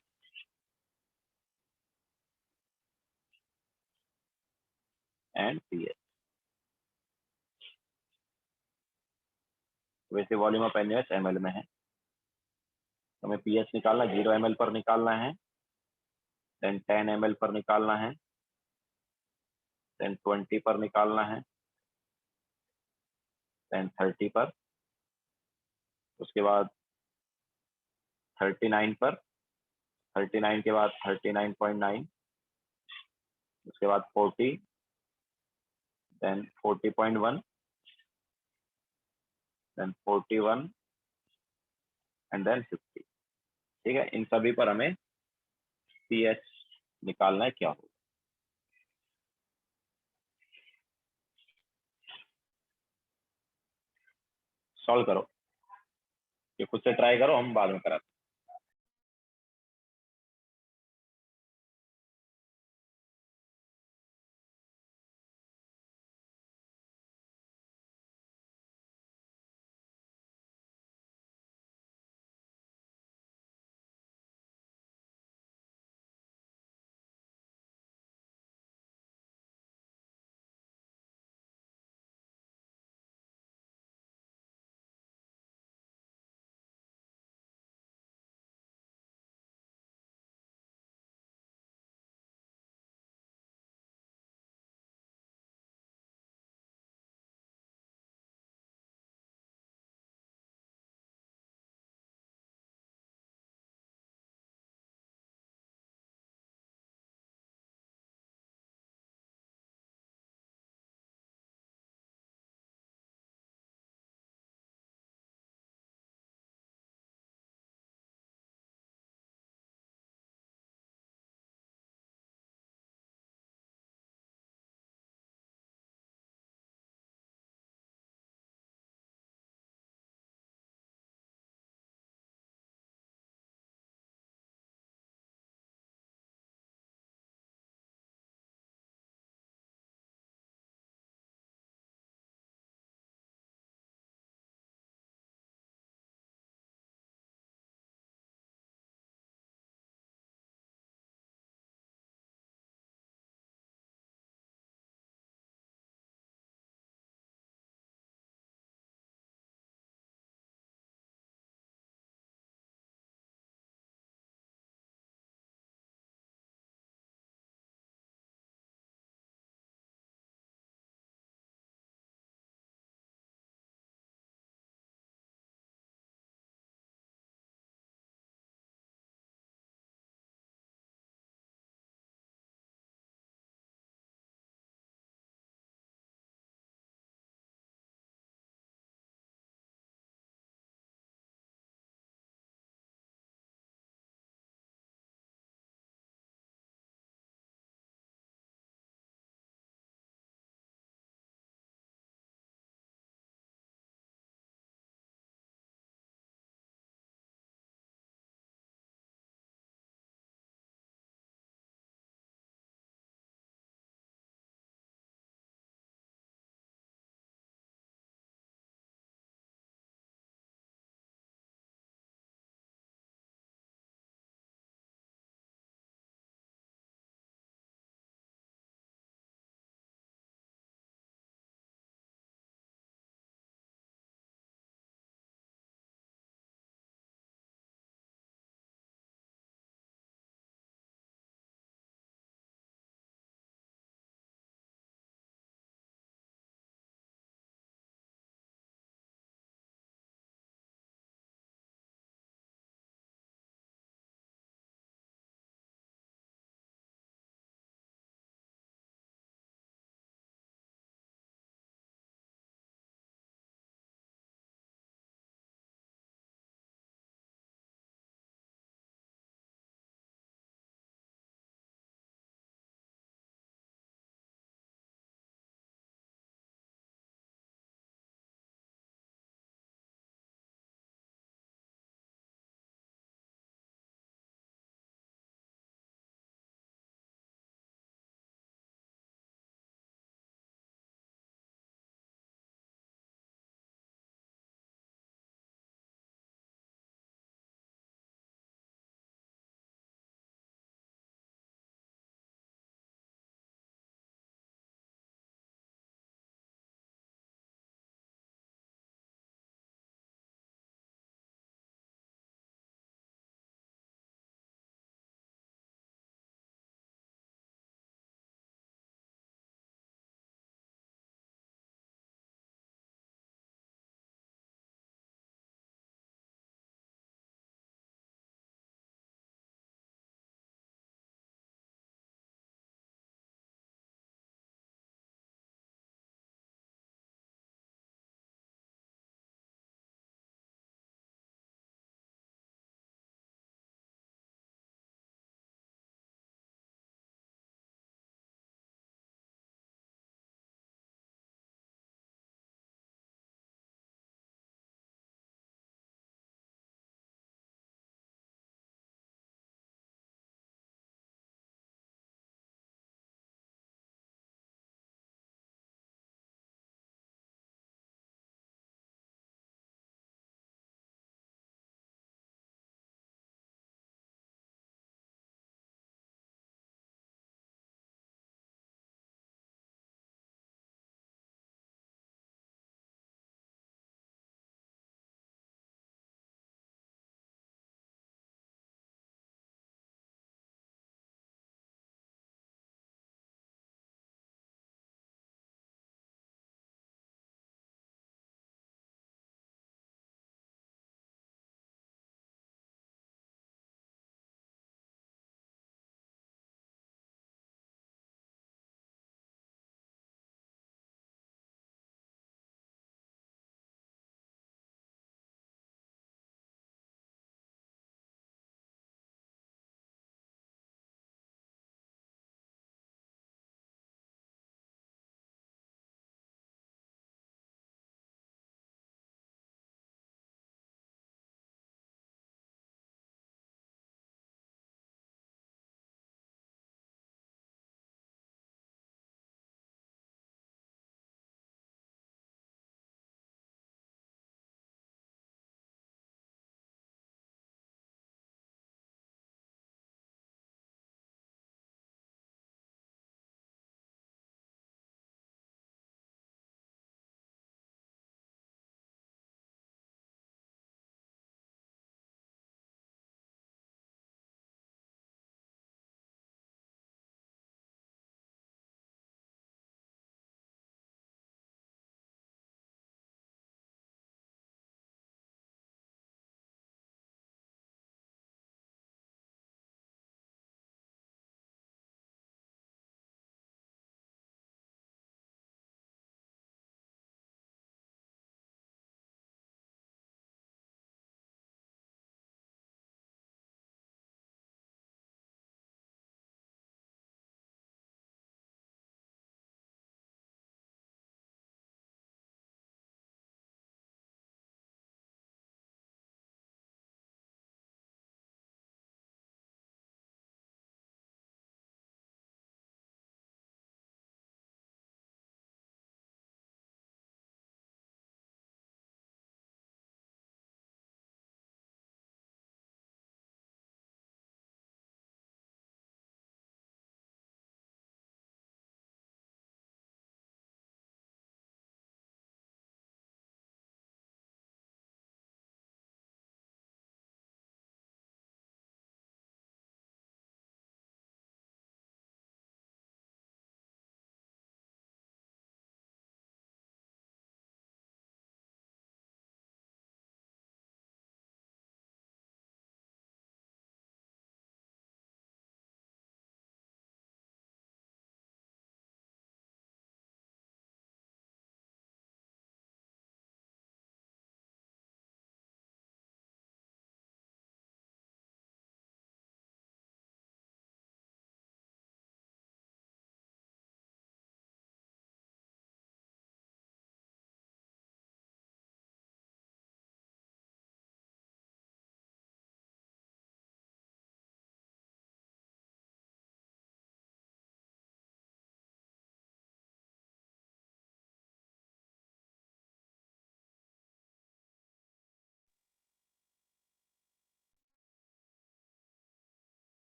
and pH. वैसे वॉल्यूम ऑफ NaOH ml में है, तो हमें पीएच निकालना, 0 ml पर निकालना है, देन 10 ml पर निकालना है, देन 20 पर निकालना है, देन 30 पर, उसके बाद 39 पर, 39 के बाद 39.9, उसके बाद 40, देन 40.1, देन 41 एंड देन 50। ठीक है, इन सभी पर हमें पीएच निकालना है क्या होगा। सॉल्व करो, ये खुद से ट्राई करो, हम बाद में कराते हैं।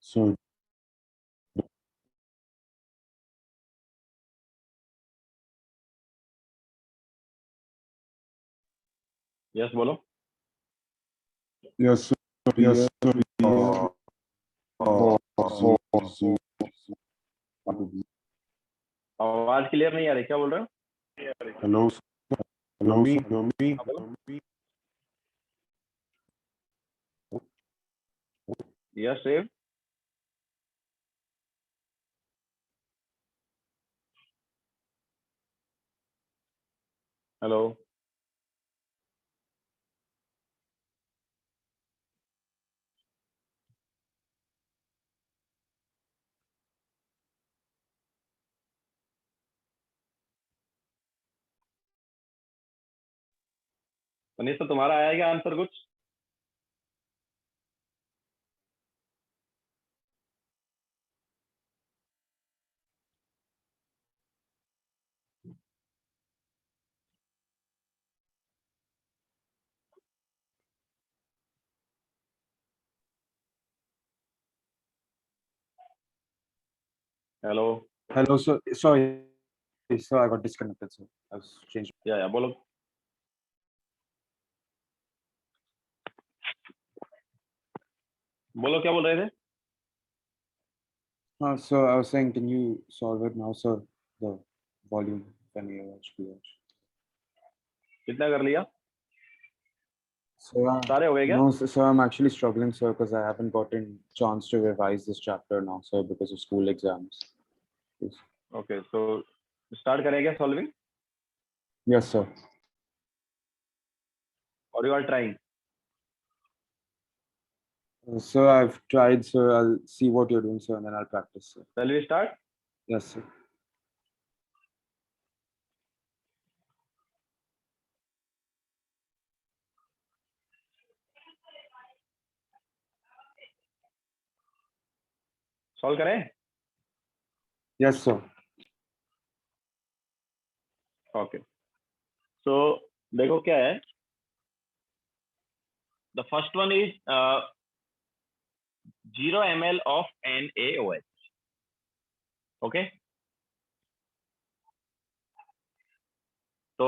So यस बोलो। yes, sir. Yes, sir. आवाज क्लियर नहीं आ रही, क्या बोल रहे हो? Hello, sir. Hello, sir. हाँ, बोलो। Yes save. हेलो। मनीष, तो तुम्हारा आया क्या आंसर कुछ? Hello. Hello, sir. Sorry, sir. I got disconnected, sir. I was changed. या बोलो। बोलो, क्या बोल रहे थे? So I was saying, can you solve it now, sir? The volume, can you watch? कितना कर लिया? So सारे हो गए क्या? no, sir, I'm actually struggling, sir, because I haven't gotten chance to revise this chapter now, sir, because of school exams. Yes, okay, तो start करें क्या सॉल्विंग? yes, sir. और you are trying? Sir, I've tried, sir. I'll see what you're doing, sir, and then I'll practice, sir. Shall we start? Yes, sir. Solve करें? Yes, sir. Okay, so देखो क्या है। The first one is 0 ml of NaOH. Okay, तो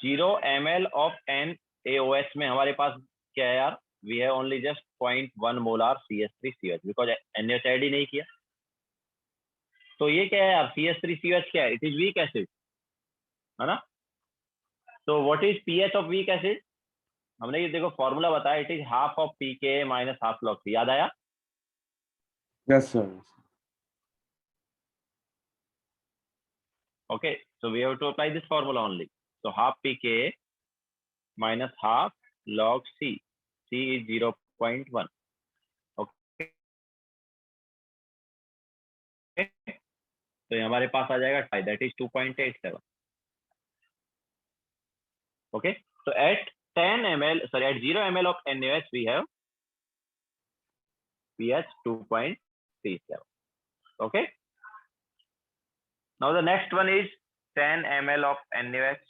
0 ml of NaOH में हमारे पास क्या है यार? We have only just 0.1 molar CH3COH because NaOH add ही नहीं किया। तो ये क्या है यार? CH3COH क्या है? इट इज वीक एसिड, है ना? तो what is pH of weak acid? हमने ये देखो फॉर्मूला बताया, it is half of pK minus half log C। याद आया? Yes, sir. Okay, so we have to apply this formula only. So half pK minus half log C. C is 0.1. Okay, तो ये हमारे पास आ जाएगा that is 2.87. Okay, so at 10 ml, sorry, at 0 ml of NaOH we have pH 2.37. Okay, now the next one is 10 ml of NaOH.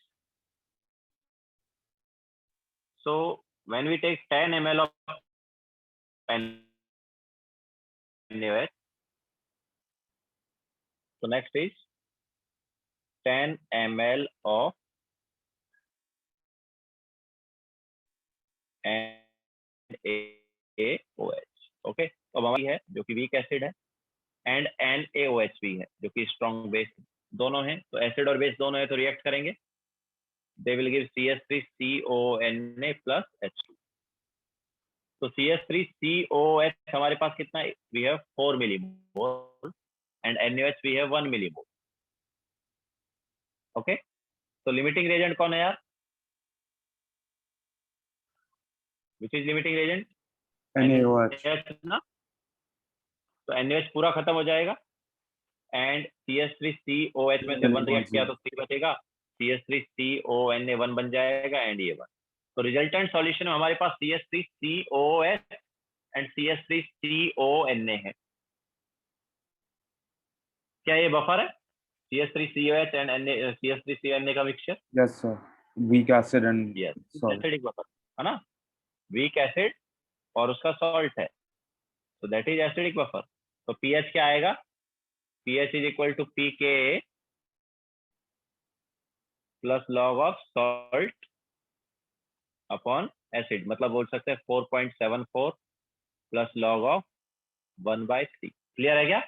So when we take 10 ml of NaOH, so next is 10 ml of NaOH. Okay, तो अब हमारी है जो कि weak acid है and NaOH भी है जो कि स्ट्रॉन्ग बेस दोनों है। तो एसिड और बेस दोनों है तो रिएक्ट करेंगे, they will give CH3CONa plus H2। तो CH3COH हमारे पास कितना है? We have 4 millimole and NaOH we have 1 millimole. Okay, तो लिमिटिंग रेजेंट कौन है यार? Which is limiting reagent? NaOH. ना, तो NaOH पूरा खत्म हो जाएगा एंड CH3COH में से 1 रिएक्ट किया तो 3 बचेगा, CH3CONa 1 बन जाएगा एंड ये 1। तो रिजल्टेंट सॉल्यूशन में हमारे पास CH3COOH एंड CH3CONa है। क्या ये बफर है? CH3COH एंड CH3CONa का mixture? Yes, sir. weak acid and yes salt. Acidic buffer है ना, वीक एसिड और उसका सॉल्ट है, तो दैट इज एसिडिक बफर। तो पीएच क्या आएगा, pH is equal to pK plus log of salt upon acid, मतलब बोल सकते हैं 4.74 प्लस लॉग ऑफ 1/3। क्लियर है क्या?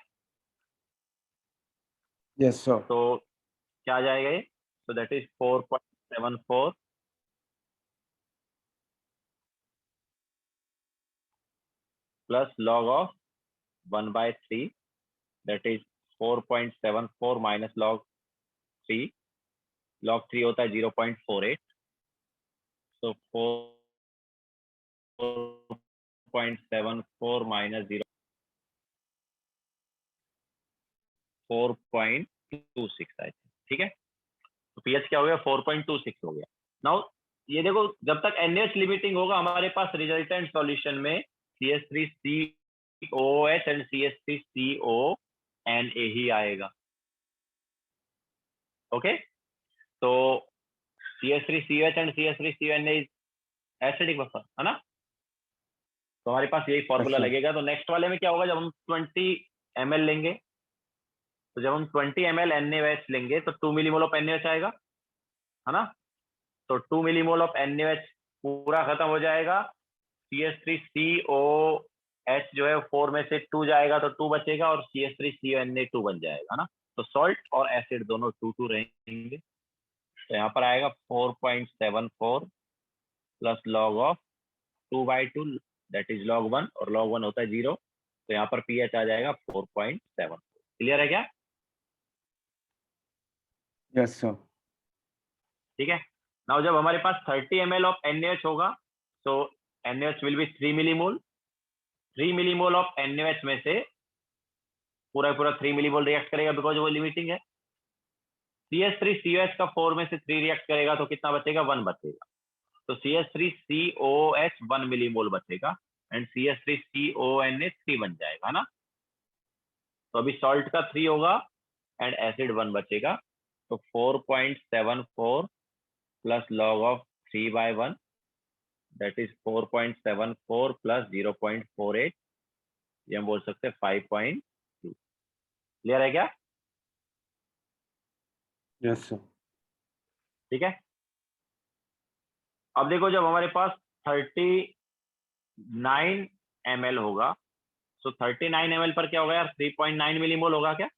Yes, sir. तो क्या आ जाएगा ये, तो that is 4.74 plus log of 1/3, that is 4.74 minus log 3, log 3 होता है 0.48, तो 4.74 माइनस 4.26 आई थिंक, ठीक है। तो पीएच क्या हो गया, 4.26 हो गया। नाउ ये देखो, जब तक NaOH लिमिटिंग होगा हमारे पास रिजल्टेंट सॉल्यूशन में CH3COOH एंड CH3CONA ही आएगा। ओके, तो CH3COH and CH3CONA is acidic buffer, है ना, तो हमारे पास यही फॉर्मूला अच्छा। लगेगा। तो नेक्स्ट वाले में क्या होगा, जब हम 20 ml लेंगे, तो जब हम 20 ml NaOH लेंगे तो 2 मिलीमोल ऑफ NaOH आएगा, है ना, तो 2 मिलीमोल ऑफ NaOH पूरा खत्म हो जाएगा। CH3COH जो है 4 में से 2 जाएगा तो 2 बचेगा, और CH3CONA 2 बन जाएगा ना, तो सॉल्ट और एसिड दोनों 2 रहेंगे। तो यहाँ पर आएगा 4.74 plus log of 2/2, that is log 1, और log 1 होता है 0, तो यहाँ पर pH आ जाएगा 4.7। क्लियर है क्या? Yes, sir. ठीक है। नाउ जब हमारे पास 30 ml ऑफ NaOH होगा, तो NaOH will be 3 millimole. 3 millimole of NaOH में से पूरा 3 मिलीमोल रिएक्ट करेगा, बिकॉज वो लिमिटिंग है। CH3COH का 4 में से 3 रिएक्ट करेगा तो कितना बचेगा, 1 बचेगा, तो CH3COH 1 मिलीमोल बचेगा एंड CH3CONA 3 बन जाएगा ना। तो अभी सॉल्ट का 3 होगा एंड एसिड 1 बचेगा, तो 4.74 plus log of 3/1, that is 4.74 plus 0.48, ये हम बोल सकते हैं 5.2। क्लियर है क्या? Yes, sir. ठीक है। अब देखो, जब हमारे पास 39 ml होगा, तो 39 ml पर क्या होगा यार, 3.9 मिलीमोल होगा क्या?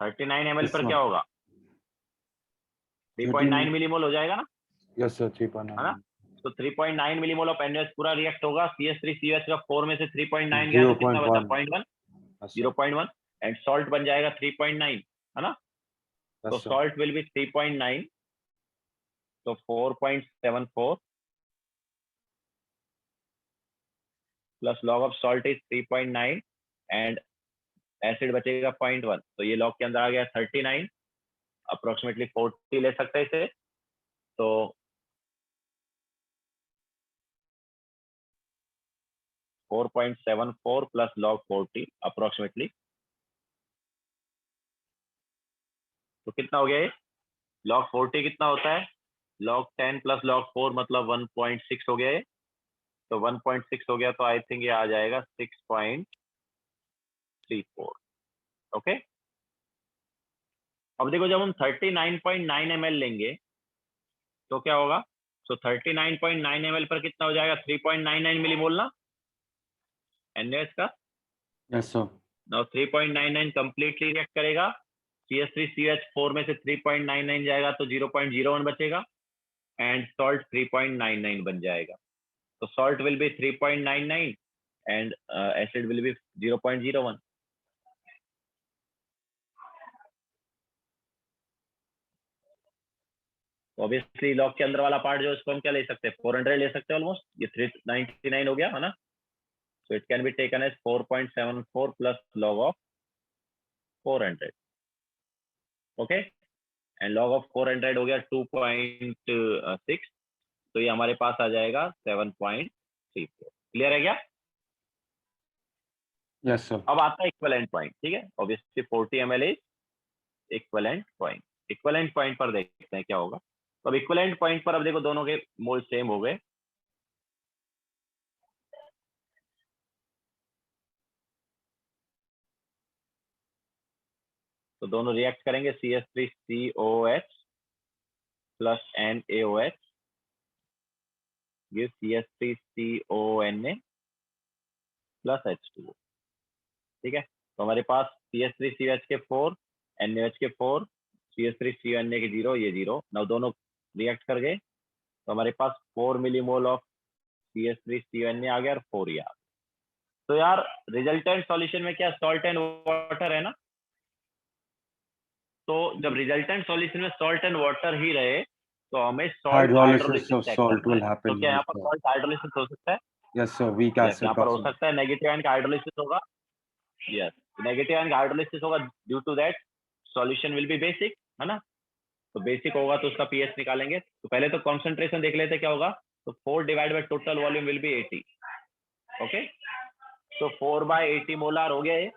39 ml Yes, पर sir. क्या होगा, 3.9 13 मिलीमोल हो जाएगा ना, Yes, sir. है ना। 3.9. तो 3.9 मिलीमोल ऑफ NaOH पूरा रिएक्ट होगा, CH3COH का 4 में से 3.9 गया तो कितना बचा, 0.1, Yes, sir. 0.1, एंड सॉल्ट बन जाएगा 3.9, है ना। तो Yes, sir. Salt will be 3.9, तो 4.74 plus log of salt is 3.9 and acid बचेगा 0.1, तो ये लॉग के अंदर आ गया 39, अप्रोक्सीमेटली 40 ले सकते हैं इसे, तो 4.74 प्लस लॉग 40 अप्रोक्सीमेटली, तो कितना हो गया ये, लॉग 40 कितना होता है, log 10 प्लस log 4 मतलब 1.6 हो गया ये, तो 1.6 हो गया, तो आई थिंक ये आ जाएगा 6.34। ओके, अब देखो, जब हम 39.9 ml लेंगे तो क्या होगा, तो 39.9 ml पर कितना हो जाएगा, 3.99 मिलीमोल ना NaOH का। Yes, sir. Now 3.99 completely react करेगा, CH3COH 4 में से 3.99 जाएगा तो 0.01 बचेगा एंड सॉल्ट 3.99 बन जाएगा, तो salt will be 3.99 and acid will be 0.01। Obviously log के अंदर वाला पार्ट जो इसको हम क्या ले सकते हैं, 400 ले सकते हैं ऑलमोस्ट, ये 399 हो गया, है ना। So it can be taken as 4.74 plus log of 400। Okay, and log of 400 हो गया 2.6, तो ये हमारे पास आ जाएगा 7.34। क्लियर है क्या? Yes, sir. अब आता है इक्विवेलेंट पॉइंट, ठीक है, obviously 40 ml is equivalent point. Equivalent point पर देखते हैं क्या होगा। तो अब इक्विवेलेंट पॉइंट पर अब देखो दोनों के मोल सेम हो गए, तो दोनों रिएक्ट करेंगे, CH3COOH plus NaOH give CH3CONa plus H2O। ठीक है, तो हमारे पास CH3COH के 4, NaOH के 4, CH3CONa के 0, ये 0। now दोनों रिएक्ट कर गए, तो हमारे पास 4 मिलीमोल ऑफ CH3CONa आ गया और 4 ये आ गया। तो यार रिजल्टेंट सॉल्यूशन में क्या सॉल्ट एंड वाटर है ना, तो जब रिजल्टेंट सॉल्यूशन में सॉल्ट एंड वाटर ही रहे तो हमें salt Hydrolysis hydrolysis of check salt करना will है। तो happen क्या here, यहाँ पर sir. सॉल्ट हाइड्रोलिसिस हो सकता है? Yes, sir. Weak yes, acid यहाँ पर हो present. सकता है नेगेटिव आयन का हाइड्रोलिसिस होगा। यस, नेगेटिव आयन का हाइड्रोलिसिस होगा, due to that solution will be basic, है ना। तो बेसिक होगा तो उसका पीएच निकालेंगे। तो पहले तो कॉन्सेंट्रेशन देख लेते क्या होगा। तो 4 divide by total volume will be 80। Okay, तो 4/80 मोलार हो गया ये।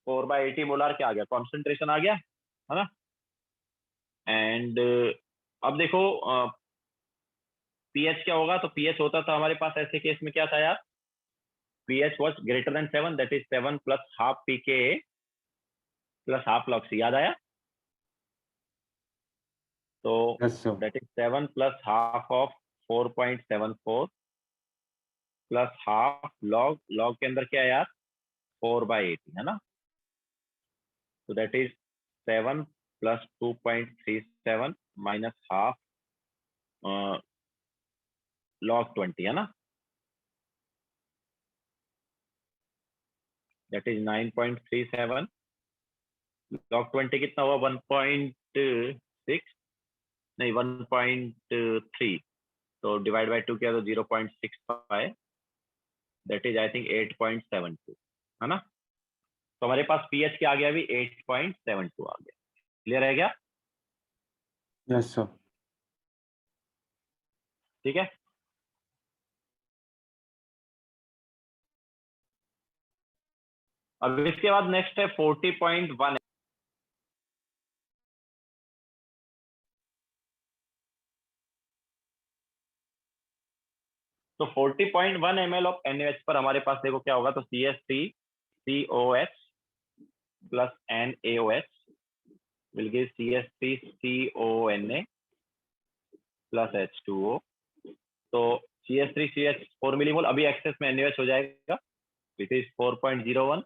फोर बाय 80 मोलार क्या आ गया, कॉन्सेंट्रेशन आ गया, है ना। एंड अब देखो पीएच क्या होगा। तो पीएच होता था हमारे पास ऐसे केस में क्या था यार, pH was greater than 7, that is 7 plus half pKa plus half log C, याद आया। तो Yes, sir. That is 7 plus half of 4.74 plus half log के अंदर क्या है यार, 4/80, है ना। तो that is 7 plus 2.37 minus half log 20, है ना। दैट इज 9.37 log 20 कितना हुआ, 1.6 नहीं 1.3, तो डिवाइड बाय 2 किया तो 0.65, दैट इज आई थिंक 8.72, है ना। तो हमारे पास पीएच क्या आ गया अभी, 8.72 आ गया। क्लियर है क्या? Yes, sir. ठीक है, अब इसके बाद नेक्स्ट है 40.1। तो 40.1 ml ऑफ NaOH पर हमारे पास देखो क्या होगा। तो CH3COH plus NaOH will give CH3CONa plus H2O। तो CH3CH 4 मिलीमोल, अभी एक्सेस में NaOH हो जाएगा, विच इज 4.01,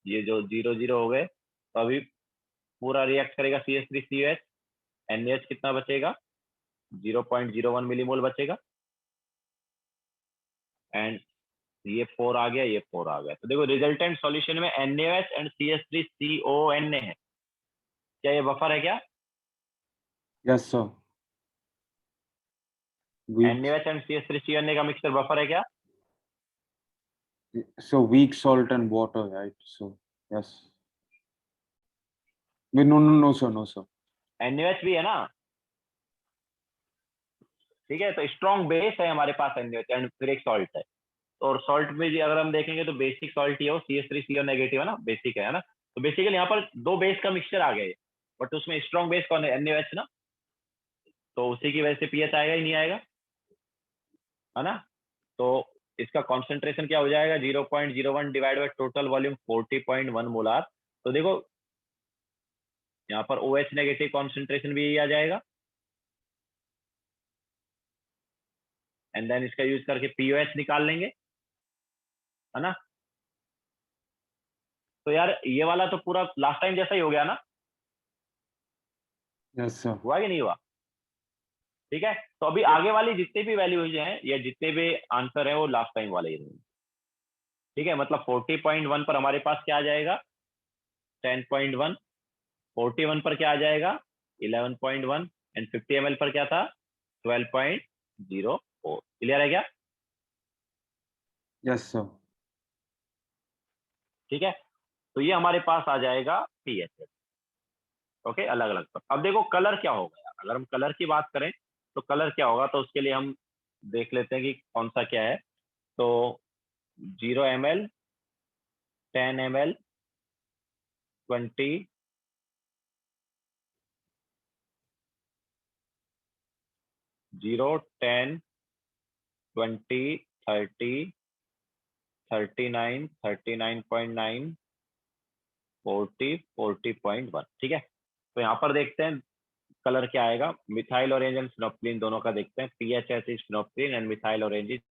ये जो 0 हो गए। तो अभी पूरा रिएक्ट करेगा CH3COH, NaOH कितना बचेगा, 0.01 मिलीमोल बचेगा, एंड ये 4 आ गया, ये 4 आ गया। तो देखो रिजल्टेंट सॉल्यूशन में NaOH एंड CH3CONa है, क्या ये बफर है क्या? Yes, sir. Weak. NaOH and CH3CONa का मिक्सचर बफर है क्या? So weak salt and water, right? So yes. No, sir, no, sir. NaOH भी है ना, ठीक है। तो स्ट्रॉन्ग बेस है हमारे पास NaOH एंड फिर एक सॉल्ट है। और सॉल्ट में भी अगर हम देखेंगे तो बेसिक सॉल्ट ही हो, CH3CO नेगेटिव है ना, बेसिक है ना। तो बेसिकली यहाँ पर दो बेस का मिक्सचर आ गया, बट उसमें स्ट्रॉन्ग बेस कौन है, NaOH ना। तो उसी की वजह से पीएच आएगा ही नहीं आएगा, है ना। तो इसका कॉन्सेंट्रेशन क्या हो जाएगा, 0.01 divide by total volume 40.1 molar. तो देखो यहाँ पर OH नेगेटिव कॉन्सेंट्रेशन भी यही आ जाएगा, एंड देन इसका यूज करके POH निकाल लेंगे, है ना। तो यार ये वाला तो पूरा लास्ट टाइम जैसा ही हो गया ना, Yes, sir. हुआ कि नहीं हुआ? ठीक है, तो अभी आगे वाली जितने भी वैल्यूज हैं या जितने भी आंसर है वो लास्ट टाइम वाले ही रहेंगे। ठीक है, मतलब 40.1 पर हमारे पास क्या आ जाएगा, 10.1, 41 पर क्या आ जाएगा, 11.1, एंड 50 ml पर क्या था, 12.04। क्लियर है क्या? Yes, sir. ठीक है, तो ये हमारे पास आ जाएगा पीएच। ओके, अलग अलग पर। अब देखो कलर क्या होगा यार, अगर हम कलर की बात करें तो कलर क्या होगा। तो उसके लिए हम देख लेते हैं कि कौन सा क्या है। तो 0 ml, 10 ml, 20, 0, 10, 20, 30, 39, 39.9, 40, 40.1। ठीक है, तो यहाँ पर देखते हैं कलर क्या आएगा। मिथाइल ऑरेंज एंड फिनोप्सिलिन दोनों का देखते हैं। PHS is phenolphthalein and methyl orange is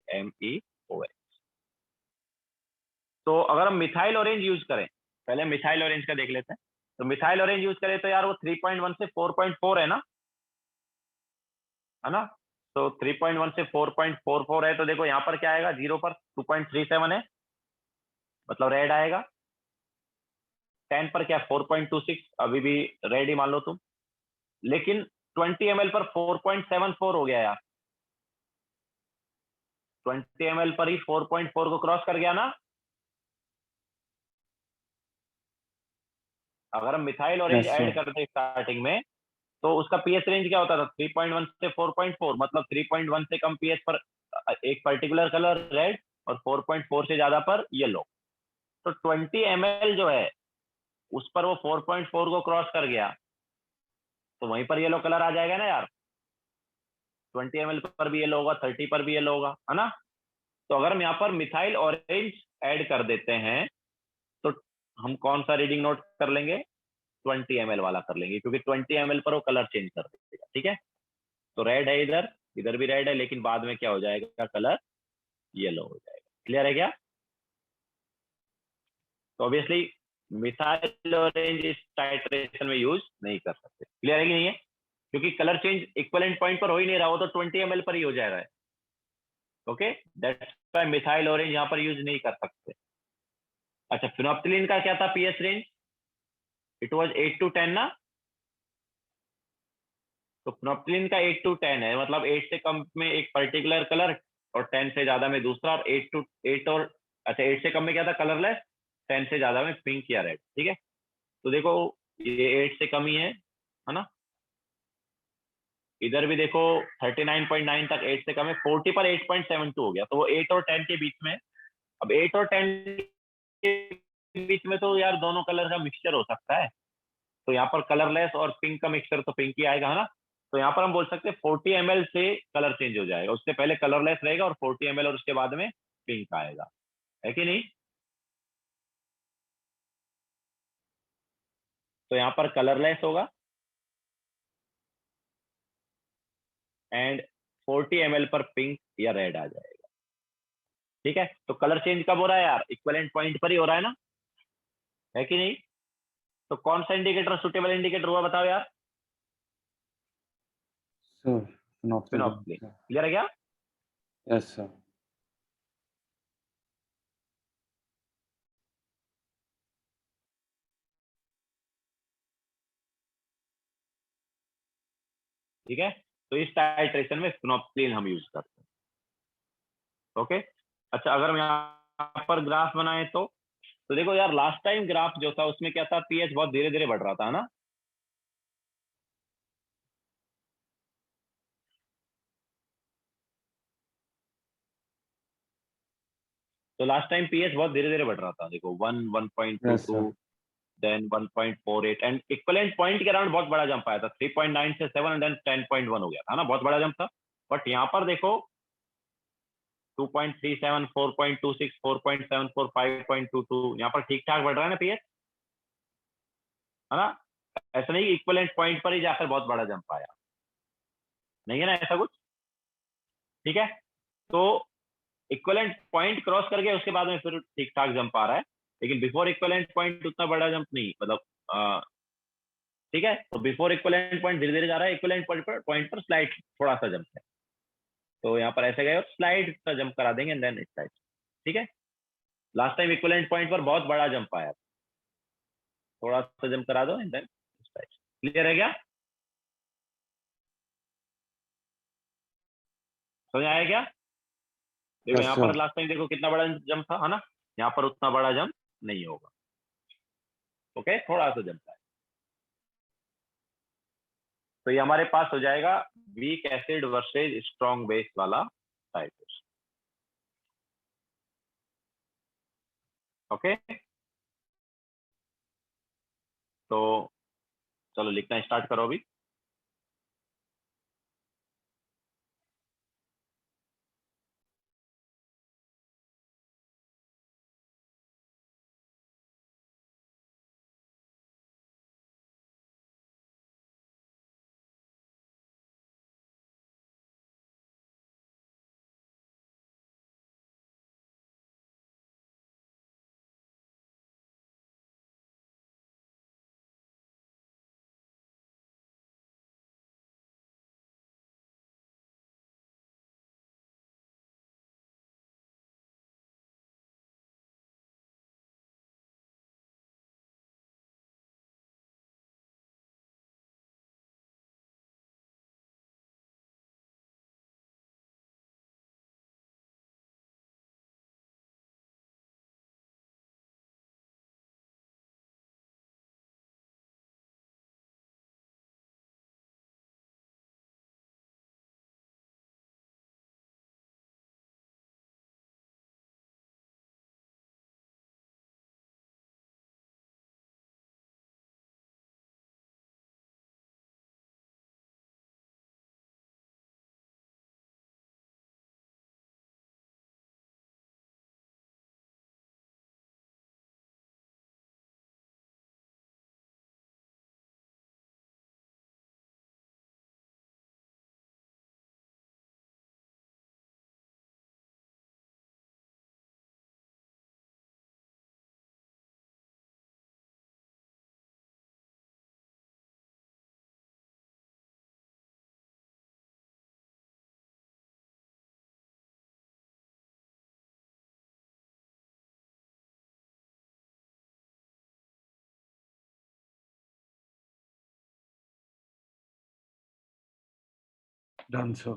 MEOH। तो अगर हम मिथाइल ऑरेंज यूज करें, पहले मिथाइल ऑरेंज का देख लेते हैं। तो मिथाइल ऑरेंज यूज करें तो यार वो 3.1 से 4.4 है ना, है ना। तो 3.1 से 4.44 है, तो देखो यहाँ पर क्या आएगा, 0 पर 2.37 है, मतलब रेड आएगा। 10 पर क्या 4.26, अभी भी रेड ही मान लो तुम। लेकिन 20 ml पर 4.74 हो गया यार। 20 ml पर ही 4.4 को क्रॉस कर गया ना। अगर हम methyl orange Yes, add sir. करते स्टार्टिंग में, तो उसका पीएच रेंज क्या होता था, 3.1 से 4.4, मतलब 3.1 से कम पीएच पर एक पर्टिकुलर कलर रेड और 4.4 से ज्यादा पर येलो। तो 20 ml जो है उस पर वो 4.4 को क्रॉस कर गया, तो वहीं पर येलो कलर आ जाएगा ना यार। 20 ml पर भी येलो होगा, 30 पर भी येलो होगा, है ना। तो अगर हम यहाँ पर मिथाइल ऑरेंज ऐड कर देते हैं, तो हम कौन सा रीडिंग नोट कर लेंगे, 20 ml वाला कर लेंगे, क्योंकि 20 ml पर वो कलर चेंज कर देगा। ठीक है, तो रेड है इधर, इधर भी रेड है, लेकिन बाद में क्या हो जाएगा, कलर येलो हो जाएगा। क्लियर है क्या। तो ऑब्वियसली मिथाइल ऑरेंज इस टाइट्रेशन में यूज नहीं कर सकते। क्लियर है कि नहीं है, क्योंकि कलर चेंज इक्विवेलेंट पॉइंट पर हो ही नहीं रहा, वो तो 20 ml पर ही हो जा रहा है। Okay, that's why methyl orange यहाँ पर यूज नहीं कर सकते। अच्छा, फिनोप्सिलिन का क्या था pH range, it was 8 to 10 ना। तो फिनोप्सिलिन का 8 to 10 है, मतलब 8 से कम में एक पर्टिकुलर कलर और 10 से ज्यादा में दूसरा, और 8 और अच्छा 8 से कम में क्या था, कलरलेस, 10 से ज्यादा में पिंक या रेड। ठीक है, तो देखो ये 8 से कम ही है ना। इधर भी देखो 39.9 तक 8 से कम है, 40 पर 8.72 हो गया, तो वो 8 और 10 के बीच में। अब 8 और 10 के बीच में तो यार दोनों कलर का मिक्सचर हो सकता है, तो यहाँ पर कलरलेस और पिंक का मिक्सचर तो पिंक ही आएगा, है ना। तो यहाँ पर हम बोल सकते हैं 40 ml से कलर चेंज हो जाएगा, उससे पहले कलरलेस रहेगा और 40 ml और उसके बाद में पिंक आएगा, है कि नहीं। तो यहाँ पर कलरलेस होगा एंड 40 ml पर पिंक या रेड आ जाएगा। ठीक है, तो कलर चेंज कब हो रहा है यार, इक्विवेलेंट पॉइंट पर ही हो रहा है ना, है कि नहीं। तो कौन सा इंडिकेटर सुटेबल इंडिकेटर हुआ बताओ यार, Sir, Phenolphthalein. फिनोप्सिलिन। क्लियर है क्या। Yes, sir. ठीक है, तो इस टाइट्रेशन में फिनोप्सिलिन हम यूज करते हैं। ओके, अच्छा अगर हम यहाँ पर ग्राफ बनाए तो देखो यार लास्ट टाइम ग्राफ जो था उसमें क्या था, पीएच बहुत धीरे धीरे बढ़ रहा था ना। तो लास्ट टाइम पीएच बहुत धीरे धीरे बढ़ रहा था, देखो 1, Yes, 1.22, sir. Then 1.48 and equivalent point के अराउंड बहुत बड़ा जंप आया था, 3.9 से 7 एंड देन 10.1 हो गया था ना, बहुत बड़ा जंप था। बट यहाँ पर देखो 2.37, 4.26, 4.74, 5.22, यहाँ पर ठीक ठाक बढ़ रहा है ना पीएच, है ना। ऐसा नहीं कि इक्विवेलेंट पॉइंट पर ही जाकर बहुत बड़ा जंप आया, नहीं है ना ऐसा कुछ। ठीक है, तो इक्विवेलेंट पॉइंट क्रॉस कर गया उसके बाद में फिर ठीक ठाक जंप आ रहा है, लेकिन बिफोर इक्विवेलेंट पॉइंट उतना बड़ा जंप नहीं, मतलब ठीक है। तो बिफोर इक्विवेलेंट पॉइंट धीरे धीरे जा रहा है, इक्विवेलेंट पॉइंट पर स्लाइड थोड़ा सा जंप है, तो यहाँ पर ऐसे गए और स्लाइड सा जंप करा देंगे एंड देन स्लाइड। ठीक है, लास्ट टाइम इक्विवेलेंट पॉइंट पर बहुत बड़ा जंप आया, थोड़ा सा जंप करा दो एंड देन स्लाइड। क्लियर है क्या, समझ आया क्या। देखो Yes, यहाँ sir. पर लास्ट टाइम देखो कितना बड़ा जंप था, है ना, यहाँ पर उतना बड़ा जंप नहीं होगा। ओके, थोड़ा सा जंप है। तो ये हमारे पास हो जाएगा weak acid versus strong base वाला टाइप। ओके, तो चलो लिखना स्टार्ट करो अभी। Done, sir.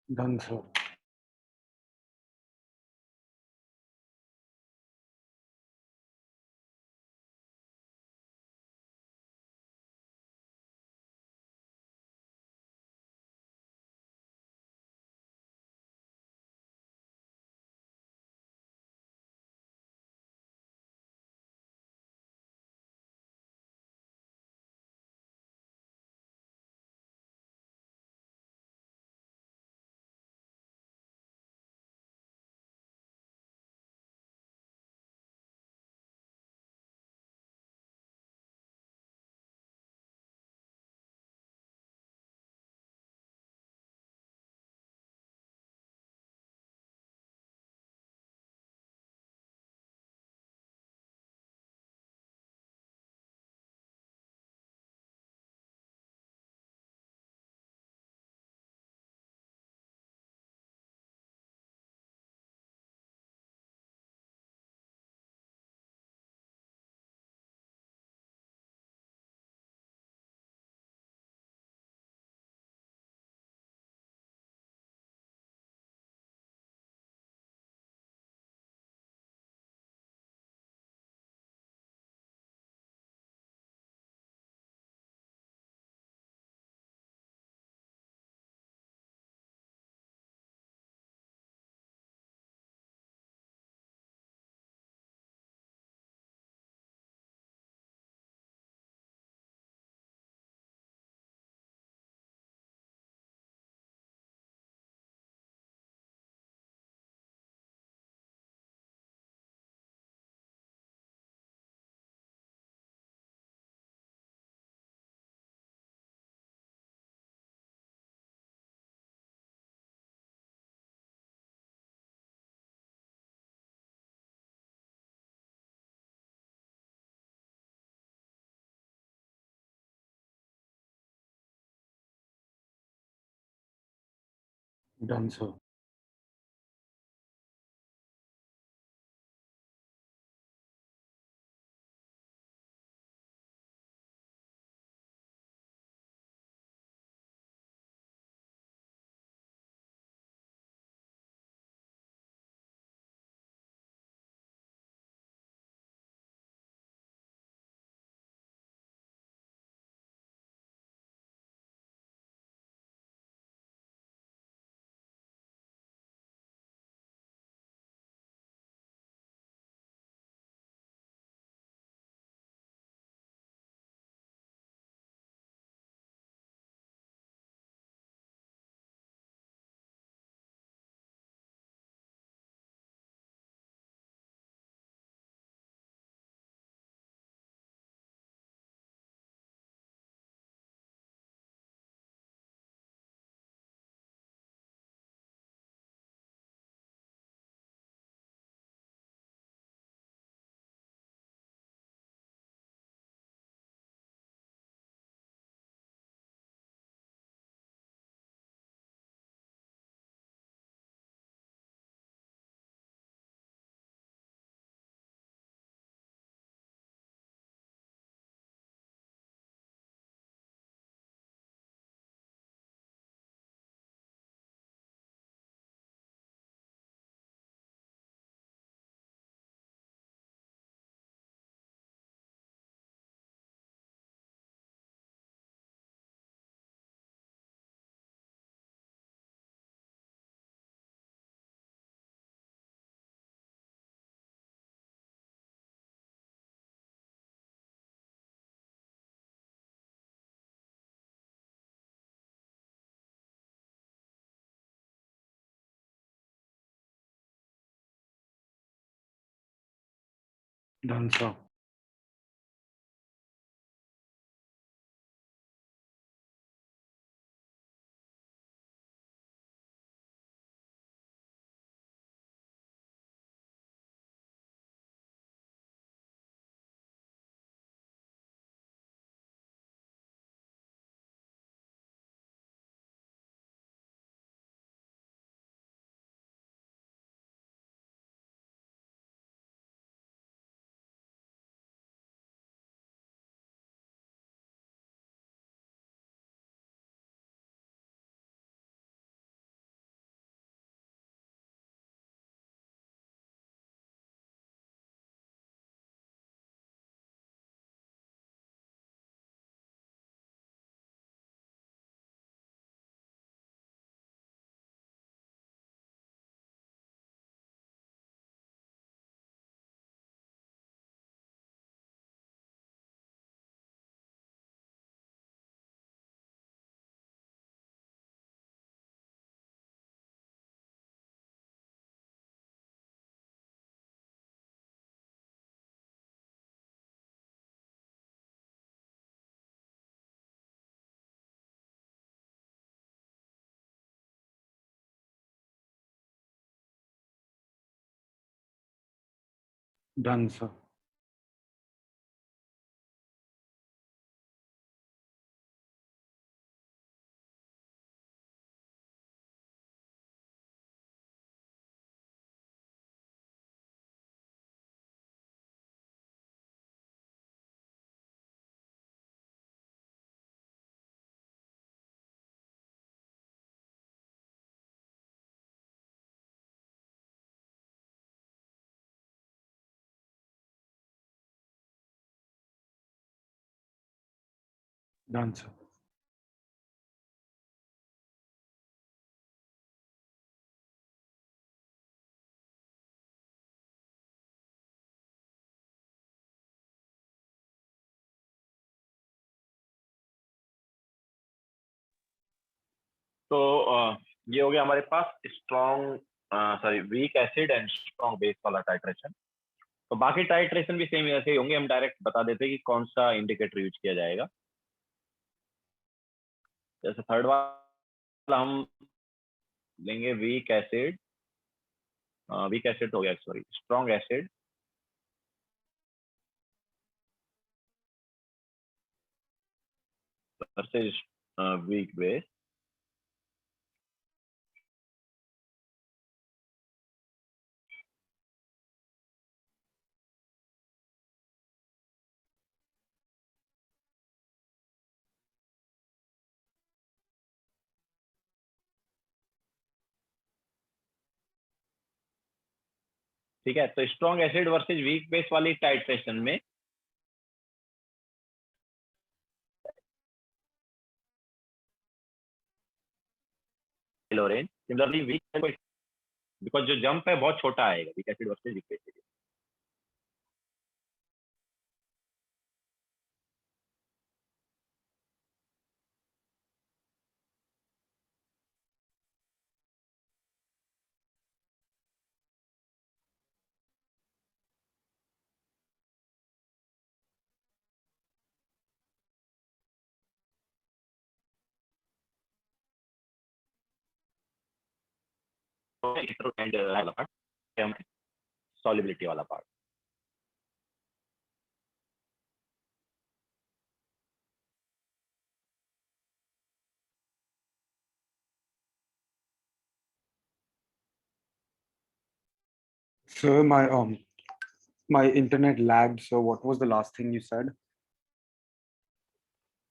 Done, sir. Done, sir. Done, sir. Done, sir. Done, sir. तो ये हो गया हमारे पास strong sorry weak acid and strong base वाला टाइट्रेशन। तो बाकी टाइट्रेशन भी सेम ऐसे ही होंगे, हम डायरेक्ट बता देते हैं कि कौन सा इंडिकेटर यूज किया जाएगा। जैसे थर्ड वाला हम लेंगे वीक एसिड हो गया, sorry strong acid versus weak base. ठीक है, तो strong acid versus weak base वाली टाइट्रेशन में लोरेन सिमिलरली वीक, बिकॉज जो जंप है बहुत छोटा आएगा weak acid versus weak base. And वाला पार्ट, सॉलिबिलिटी वाला part. So my internet lagged. So what was the last thing you said?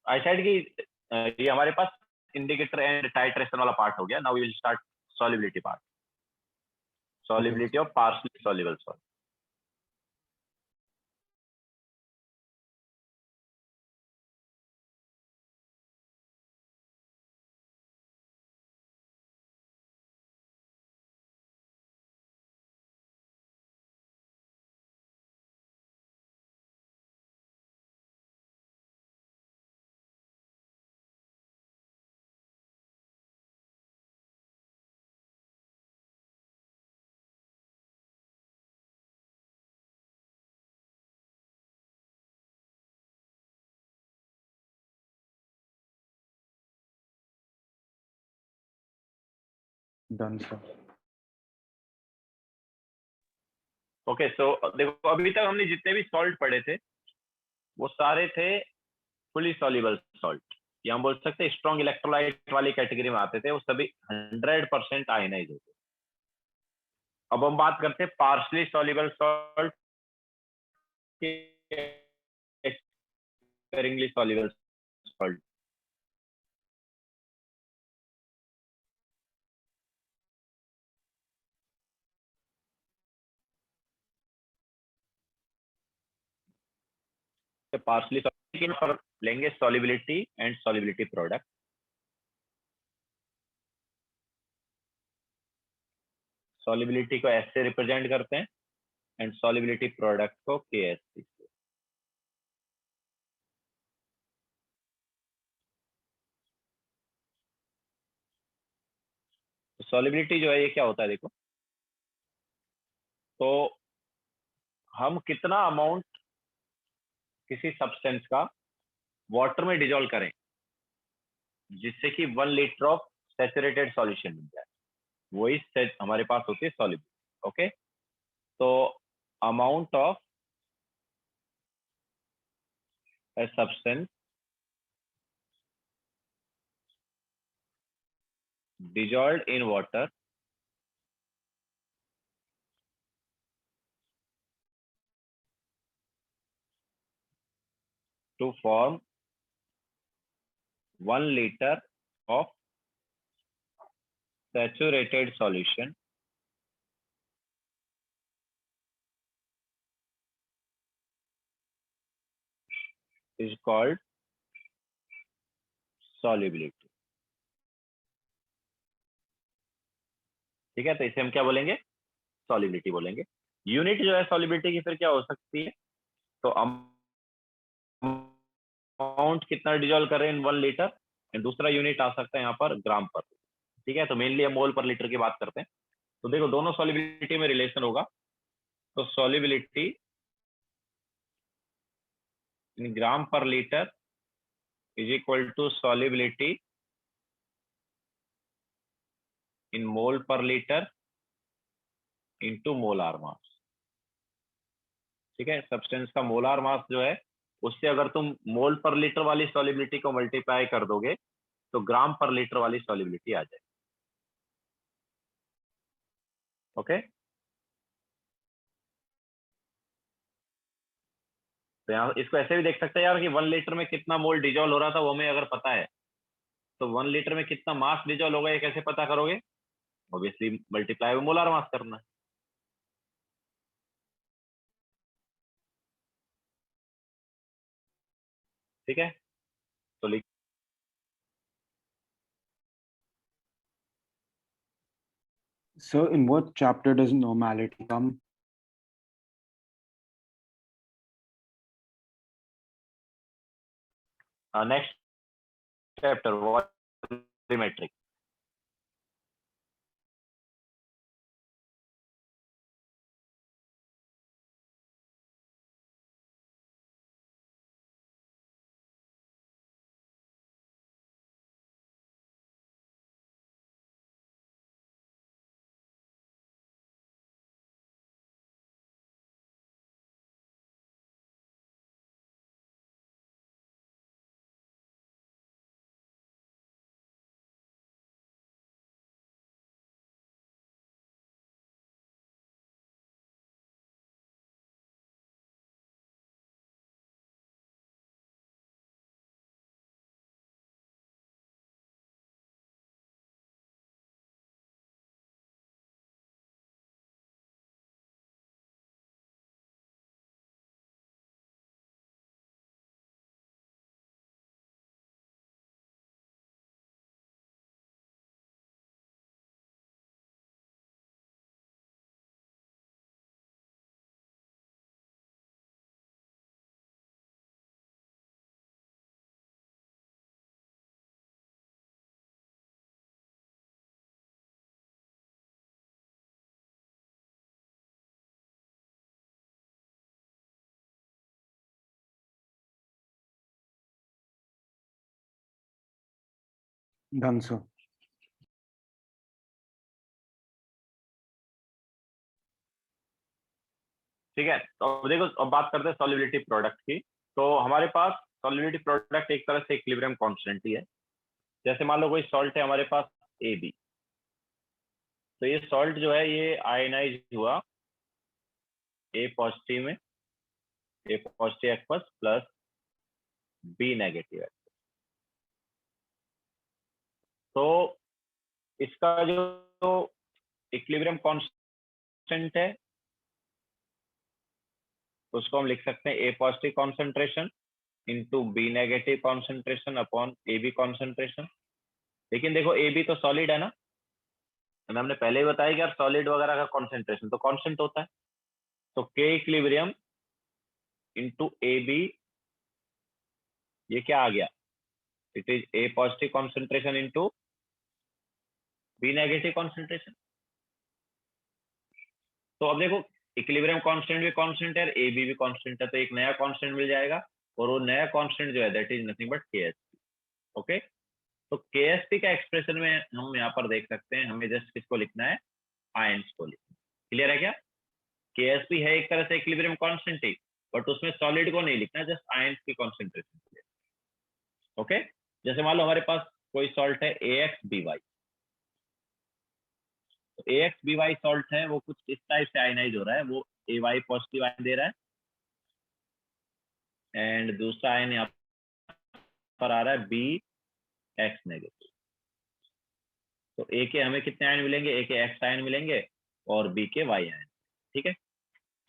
I said की ये हमारे पास इंडिकेटर एंड टाइट्रेशन वाला पार्ट हो गया। Now we will start solubility part, solubility of partially soluble salt. Done, sir. Okay, so देखो अभी तक हमने जितने भी सॉल्ट पढ़े थे वो सारे थे फुली सॉल्युबल सॉल्ट, या हम बोल सकते हैं स्ट्रॉन्ग इलेक्ट्रोलाइट वाली कैटेगरी में आते थे। वो सभी 100% आयनाइज होते। अब हम बात करते हैं partially soluble salt, sparingly soluble salt। Partially soluble पर लेंगे solubility and solubility product. Solubility को एस से रिप्रेजेंट करते हैं एंड सॉल्युबिलिटी प्रोडक्ट को के एस से। सॉल्युबिलिटी जो है ये क्या होता है देखो, तो हम कितना अमाउंट किसी सब्सटेंस का वाटर में डिजोल्व करें जिससे कि 1 लीटर ऑफ सैचुरेटेड सॉल्यूशन मिल जाए, वही हमारे पास होती है सॉल्युबिलिटी। ओके, तो amount of a substance dissolved in water to form 1 liter of saturated solution is called solubility। ठीक है, तो इसे हम क्या बोलेंगे, सॉल्युबिलिटी बोलेंगे। यूनिट जो है सॉल्युबिलिटी की फिर क्या हो सकती है, तो अमाउंट कितना डिजोल्व करें इन 1 लीटर, एंड दूसरा यूनिट आ सकता है यहाँ पर ग्राम पर। ठीक है, तो मेनली हम मोल पर लीटर की बात करते हैं। तो देखो दोनों सॉल्युबिलिटी में रिलेशन होगा, तो solubility in gram per litre is equal to solubility in mole per litre into molar mass. ठीक है, सब्सटेंस का मोलार मास जो है उससे अगर तुम मोल पर लीटर वाली सॉल्युबिलिटी को मल्टीप्लाई कर दोगे तो ग्राम पर लीटर वाली सॉल्युबिलिटी आ जाएगी। ओके, तो यहाँ इसको ऐसे भी देख सकते हैं यार कि 1 लीटर में कितना मोल डिजोल्व हो रहा था वो हमें अगर पता है, तो 1 लीटर में कितना मास डिजोल्व होगा ये कैसे पता करोगे, obviously multiply by molar mass करना है। ठीक है, तो लिख So in what chapter does normality come? Next chapter volumetric. Done, sir. ठीक है, तो अब देखो, अब बात करते हैं सॉल्युबिलिटी प्रोडक्ट की। तो हमारे पास सॉल्युबिलिटी प्रोडक्ट एक तरह से इक्विलिब्रियम कांस्टेंट ही है। जैसे मान लो कोई सॉल्ट है हमारे पास AB, तो ये सॉल्ट जो है ये आयनाइज हुआ A पॉजिटिव में, A positive aqueous plus B negative. तो इसका जो इक्विलिब्रियम कांस्टेंट है उसको हम लिख सकते हैं A positive concentration into B negative concentration upon AB concentration. लेकिन देखो AB तो सॉलिड है ना, हमने पहले ही बताया कि यार सॉलिड वगैरह का कॉन्सेंट्रेशन तो कांस्टेंट होता है। तो K इक्विलिब्रियम इंटू AB, ये क्या आ गया, it is A positive concentration into B negative concentration. तो अब देखो इक्विलिब्रियम कांस्टेंट भी कांस्टेंट है और AB भी कांस्टेंट है, तो एक नया कांस्टेंट मिल जाएगा और वो नया कांस्टेंट जो है that is nothing but KSP। Okay, तो KSP का एक्सप्रेशन में हम यहाँ पर देख सकते हैं, हमें जस्ट किसको लिखना है, आयंस को लिखना। क्लियर है क्या? KSP है एक तरह से इक्विलिब्रियम कांस्टेंट ही, बट उसमें सॉलिड को नहीं लिखना, जस्ट आयंस की कॉन्सेंट्रेशन। ओके, जैसे मान लो हमारे पास कोई सॉल्ट है AXBY, तो AXBY सॉल्ट है वो कुछ इस टाइप से आयनाइज हो रहा है, वो AY पॉजिटिव आयन दे रहा है एंड दूसरा आयन यहाँ पर आ रहा है BX नेगेटिव। तो A के हमें कितने आयन मिलेंगे, A के X आयन मिलेंगे और B के Y आयन। ठीक है,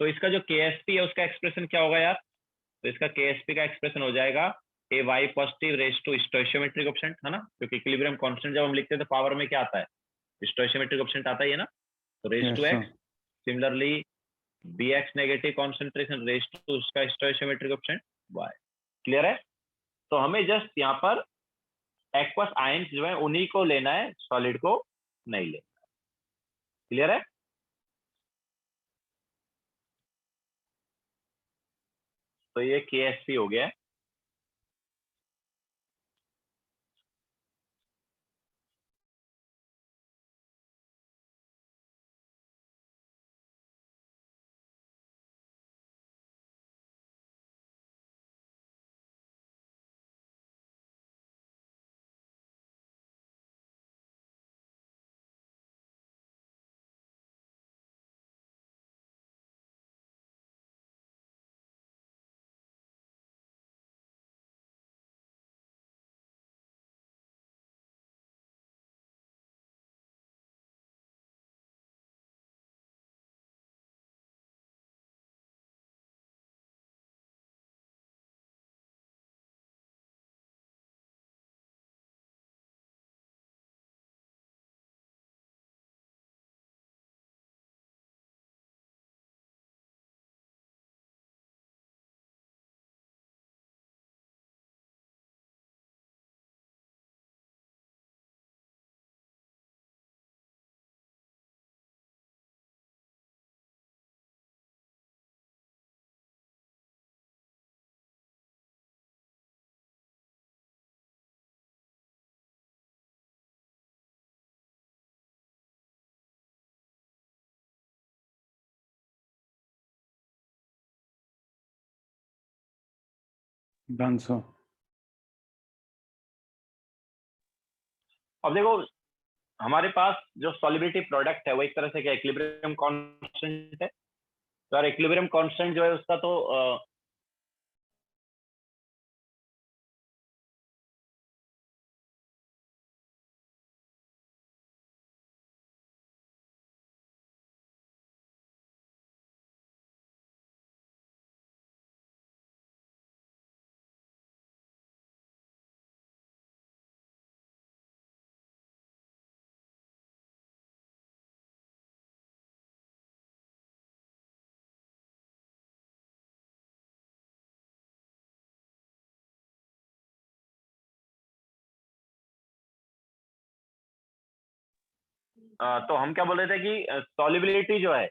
तो इसका जो KSP है उसका एक्सप्रेशन क्या होगा यार, तो इसका KSP का एक्सप्रेशन हो जाएगा AY positive raise to stoichiometric coefficient, है ना, क्योंकि इक्विलिब्रियम कांस्टेंट जब हम लिखते हैं तो पावर में क्या आता है, स्टोइशियोमेट्रिक कोएफिशिएंट आता ही है ना, तो raise Yes, to sir. X। Similarly BX negative concentration raise to उसका स्टोइशियोमेट्रिक कोएफिशिएंट Y। क्लियर है? तो हमें जस्ट यहाँ पर एक्वस आयंस जो है उन्हीं को लेना है, सॉलिड को नहीं लेना। क्लियर है? तो ये KSP हो गया है। Done, sir. अब देखो हमारे पास जो सॉलिबिलिटी प्रोडक्ट है वो एक तरह से क्या इक्विलिब्रियम कांस्टेंट है। तो यार इक्विलिब्रियम कांस्टेंट जो है उसका तो तो हम क्या बोल रहे थे कि सॉलिबिलिटी जो है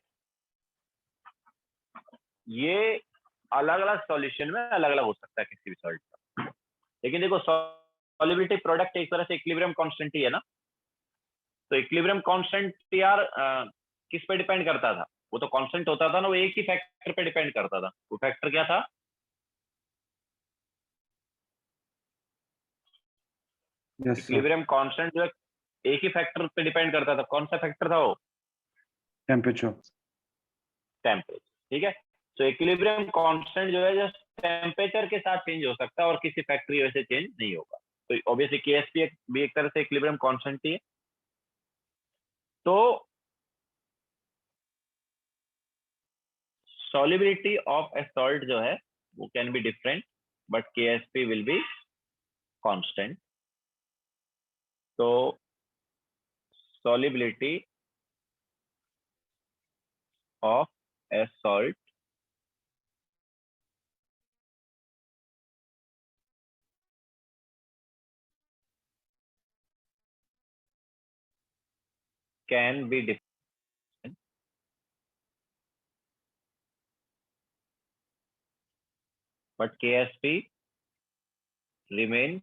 ये अलग अलग सॉल्यूशन में अलग अलग हो सकता है किसी भी सॉल्ट का। लेकिन देखो सॉलिबिलिटी प्रोडक्ट एक तरह से इक्विलिब्रियम कांस्टेंट ही है ना। तो इक्विलिब्रियम कांस्टेंट यार किस पे डिपेंड करता था? वो तो कांस्टेंट होता था ना, वो एक ही फैक्टर पे डिपेंड करता था। वो फैक्टर क्या था? Yes, sir. इक्विलिब्रियम कांस्टेंट जो है एक ही फैक्टर पे डिपेंड करता था। कौन सा फैक्टर था वो? Temperature. टेम्परेचर। ठीक है। तो इक्विलिब्रियम कांस्टेंट जो है जो टेम्परेचर के साथ चेंज हो सकता है और किसी फैक्टर की वजह से चेंज नहीं होगा। तो ऑब्वियसली केएसपी भी एक तरह से इक्विलिब्रियम कांस्टेंट ही है। तो solubility of a salt जो है वो can be different but KSP will be constant. तो solubility of a salt can be different but KSP remains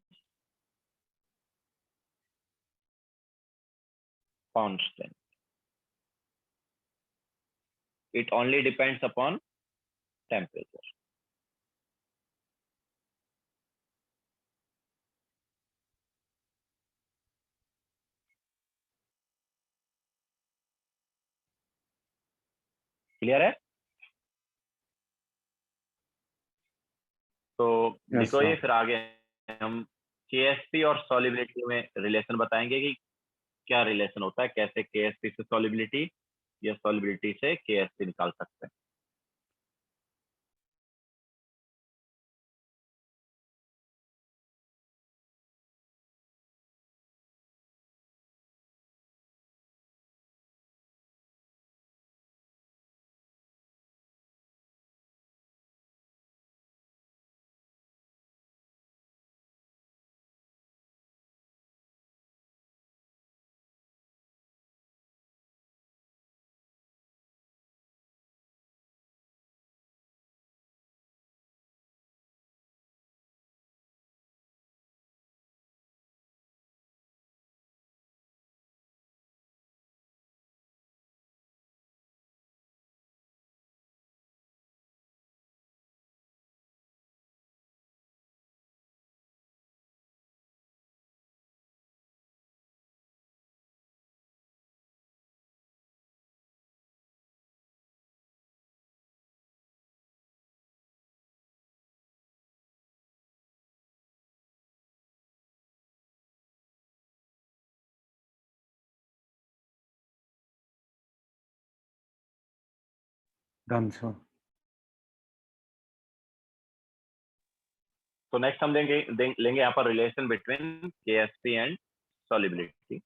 constant. It only depends upon temperature. Clear है? तो Yes, देखो sir. ये फिर आगे हम KSP और solubility में रिलेशन बताएंगे कि क्या रिलेशन होता है, कैसे KSP से solubility या solubility से KSP निकाल सकते हैं। Done, sir. तो नेक्स्ट हम लेंगे यहाँ पर relation between KSP and solubility।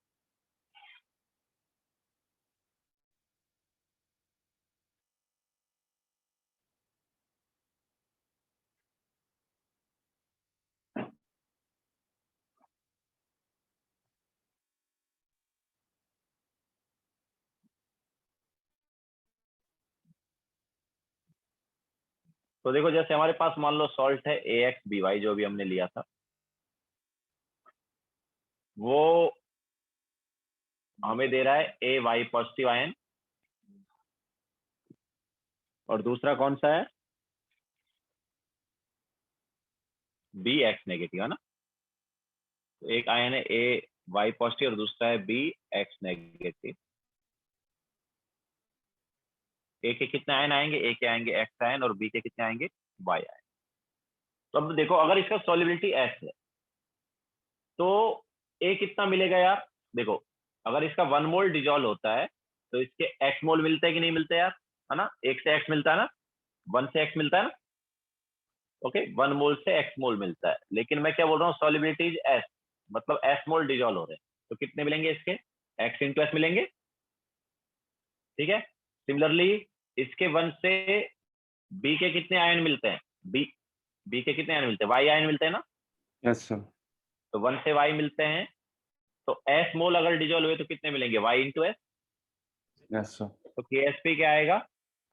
तो देखो जैसे हमारे पास मान लो सॉल्ट है AXBY जो भी हमने लिया था, वो हमें दे रहा है AY पॉजिटिव आयन, और दूसरा कौन सा है? बी एक्स नेगेटिव है ना, तो एक आयन है ए वाई पॉजिटिव और दूसरा है बी एक्स नेगेटिव। ए के कितने आयन आएंगे, ए के आएंगे एक्स आयन और बी के कितने आएंगे वाई आयन। तो अब देखो अगर इसका सॉल्युबिलिटी एस है तो ए कितना मिलेगा यार, देखो अगर इसका 1 मोल डिजोल्व होता है तो इसके एक्स मोल मिलते हैं कि नहीं मिलते यार, है ना, एक से एक्स मिलता है ना, 1 से एक्स मिलता है ना, ओके 1 मोल से एक्स मोल मिलता है। लेकिन मैं क्या बोल रहा हूँ, सॉल्युबिलिटी इज एस, मतलब एस मोल डिजोल्व हो रहे हैं, तो कितने मिलेंगे इसके, एक्स इंटू एस मिलेंगे, ठीक है। सिमिलरली इसके 1 से बी के कितने आयन मिलते हैं, बी के कितने आयन मिलते हैं, वाई आयन मिलते हैं ना, Yes, sir. तो 1 से वाई मिलते हैं, तो एस मोल अगर डिजोल्व हुए तो कितने मिलेंगे, y into s. Yes, sir. तो KSP क्या आएगा,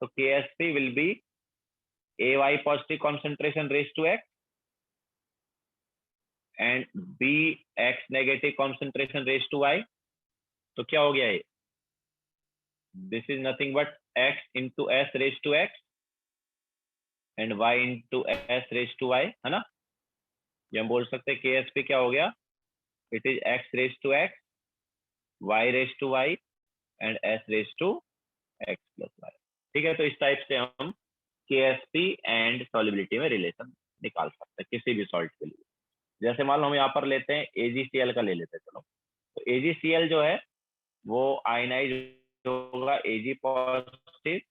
तो KSP will be AY positive concentration raise to x and BX negative concentration raise to y. तो क्या हो गया ये, this is nothing but x into s raise to x and y into s raise to y, है ना। ये हम बोल सकते हैं KSP क्या हो गया, it is x raise to x, y raise to y and s raise to x plus y. ठीक है, तो इस टाइप से हम KSP एंड सॉल्युबिलिटी में रिलेशन निकाल सकते हैं किसी भी सॉल्ट के लिए। जैसे मान लो हम यहाँ पर लेते हैं AgCl का ले लेते हैं, चलो तो AgCl जो है वो आयनाइज होगा Ag positive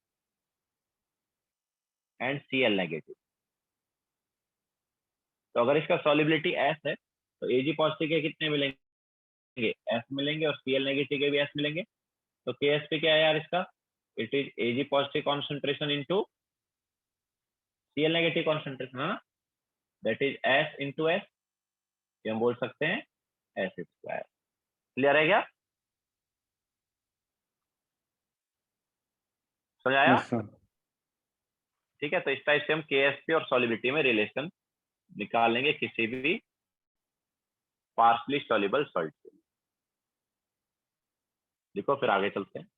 and Cl negative. तो अगर इसका सॉल्युबिलिटी S है तो Ag पॉजिटिव के कितने मिलेंगे, S मिलेंगे, और Cl नेगेटिव के भी S मिलेंगे। तो KSP क्या है यार इसका, it is Ag positive concentration into Cl negative concentration, है ना, that is S into S, ये हम बोल सकते हैं S स्क्वायर। क्लियर है क्या, समझ आया। Yes, sir. ठीक है, तो इस टाइप से हम KSP और सॉल्युबिलिटी में रिलेशन निकाल लेंगे किसी भी पार्शली सॉल्युबल सॉल्ट के लिए। देखो फिर आगे चलते हैं।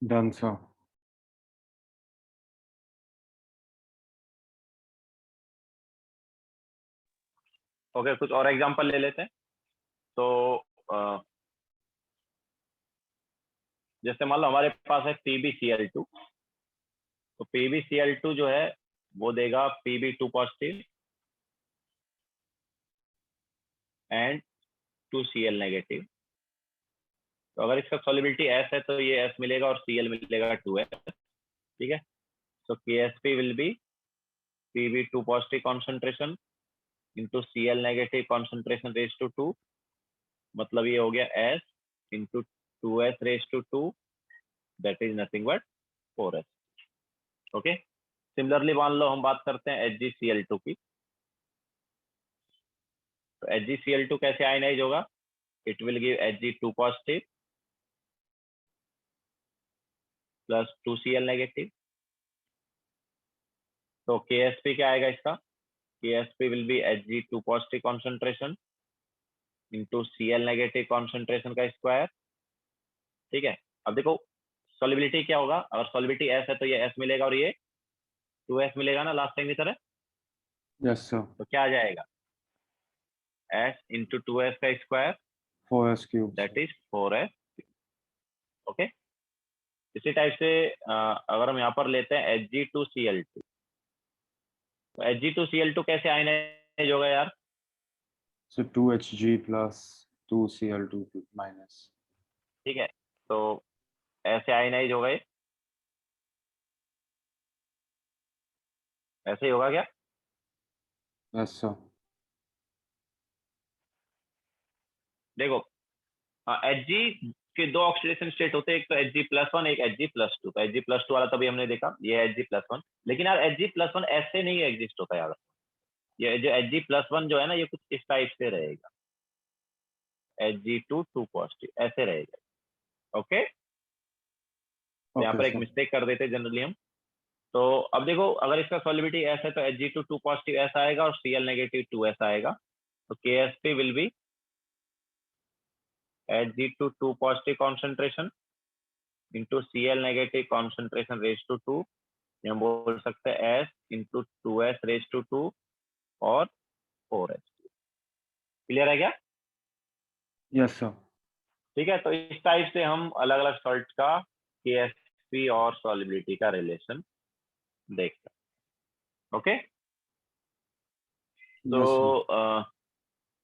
Done, sir. ओके, कुछ और एग्जांपल ले लेते हैं। तो जैसे मान लो हमारे पास है PbCl2, तो PbCl2 जो है वो देगा Pb2 positive and 2Cl negative. तो अगर इसका सॉल्युबिलिटी S है तो ये S मिलेगा और Cl मिलेगा 2S, ठीक है। तो KSP will be Pb2 positive concentration into Cl negative concentration raise to 2, मतलब ये हो गया S into 2S raise to 2, that is nothing but 4S। Okay, similarly मान लो हम बात करते हैं HgCl2 की। तो HgCl2 कैसे आयनाइज होगा, it will give Hg2 positive plus 2Cl negative. तो KSP क्या आएगा इसका, KSP will be Hg2 positive concentration into Cl negative concentration का स्क्वायर, ठीक है। अब देखो सॉल्युबिलिटी क्या होगा, अगर सॉल्युबिलिटी S है तो ये S मिलेगा और ये 2S मिलेगा ना लास्ट टाइम की तरह। Yes, sir. तो क्या आ जाएगा, S इंटू 2S का square, 4s cubed. That is 4S। Okay, इसी टाइप से अगर हम यहाँ पर लेते हैं Hg2Cl2, तो Hg2Cl2 कैसे आयनाइज होगा यार, So 2Hg plus 2Cl2 minus. ठीक है। तो ऐसे आयनाइज हो गए, ऐसे ही होगा क्या? Yes, sir. देखो Hg के दो ऑक्सीडेशन स्टेट होते हैं, एक तो Hg+1 एक Hg+2। तो Hg+2 वाला तभी हमने देखा, ये Hg+1। लेकिन यार Hg+1 ऐसे नहीं एग्जिस्ट होता यार। ये जो Hg+1 जो है ना, ये कुछ इस टाइप से रहेगा, Hg2 2 पॉजिटिव ऐसे रहेगा। ओके, तो यहाँ Okay, पर एक sir. मिस्टेक कर देते जनरली हम। तो अब देखो, अगर इसका सॉलिबिलिटी ऐसा है तो Hg2 2 पॉजिटिव ऐसा आएगा और Cl नेगेटिव 2 ऐसा आएगा। तो Ksp will be Hg2 2 positive concentration into Cl negative concentration raise to 2। हम बोल सकते हैं S into 2s raise to 2 और 4s। क्लियर है क्या? Yes, sir. ठीक है, तो इस टाइप से हम अलग अलग सॉल्ट का Ksp और सॉलिबिलिटी का रिलेशन देख सकते हैं। Okay, Yes, sir. तो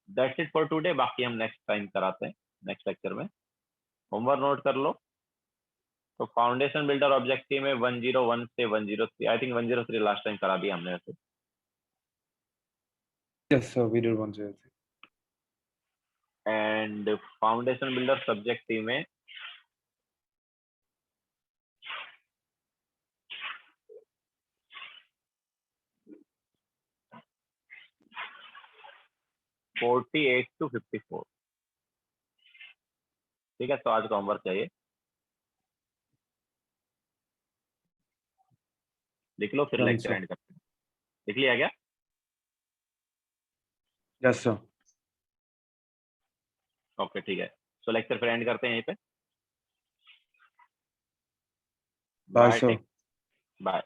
दैट्स इट फॉर टुडे। बाकी हम नेक्स्ट टाइम कराते हैं, नेक्स्ट लेक्चर में। होमवर्क नोट कर लो। तो फाउंडेशन बिल्डर ऑब्जेक्टिव में 101 से 103, आई थिंक 103 लास्ट टाइम करा दिया हमने वैसे। Yes, sir. We did 103. And foundation builder subjective में 48 to 54। ठीक है, तो आज का होमवर्क चाहिए, लिख लो, फिर Done, लेक्चर sir. एंड करते हैं। लिख लिया क्या? Yes, sir. ओके ठीक है, सो लेक्चर फिर एंड करते हैं यहीं पे। Bye, bye, sir. बाय।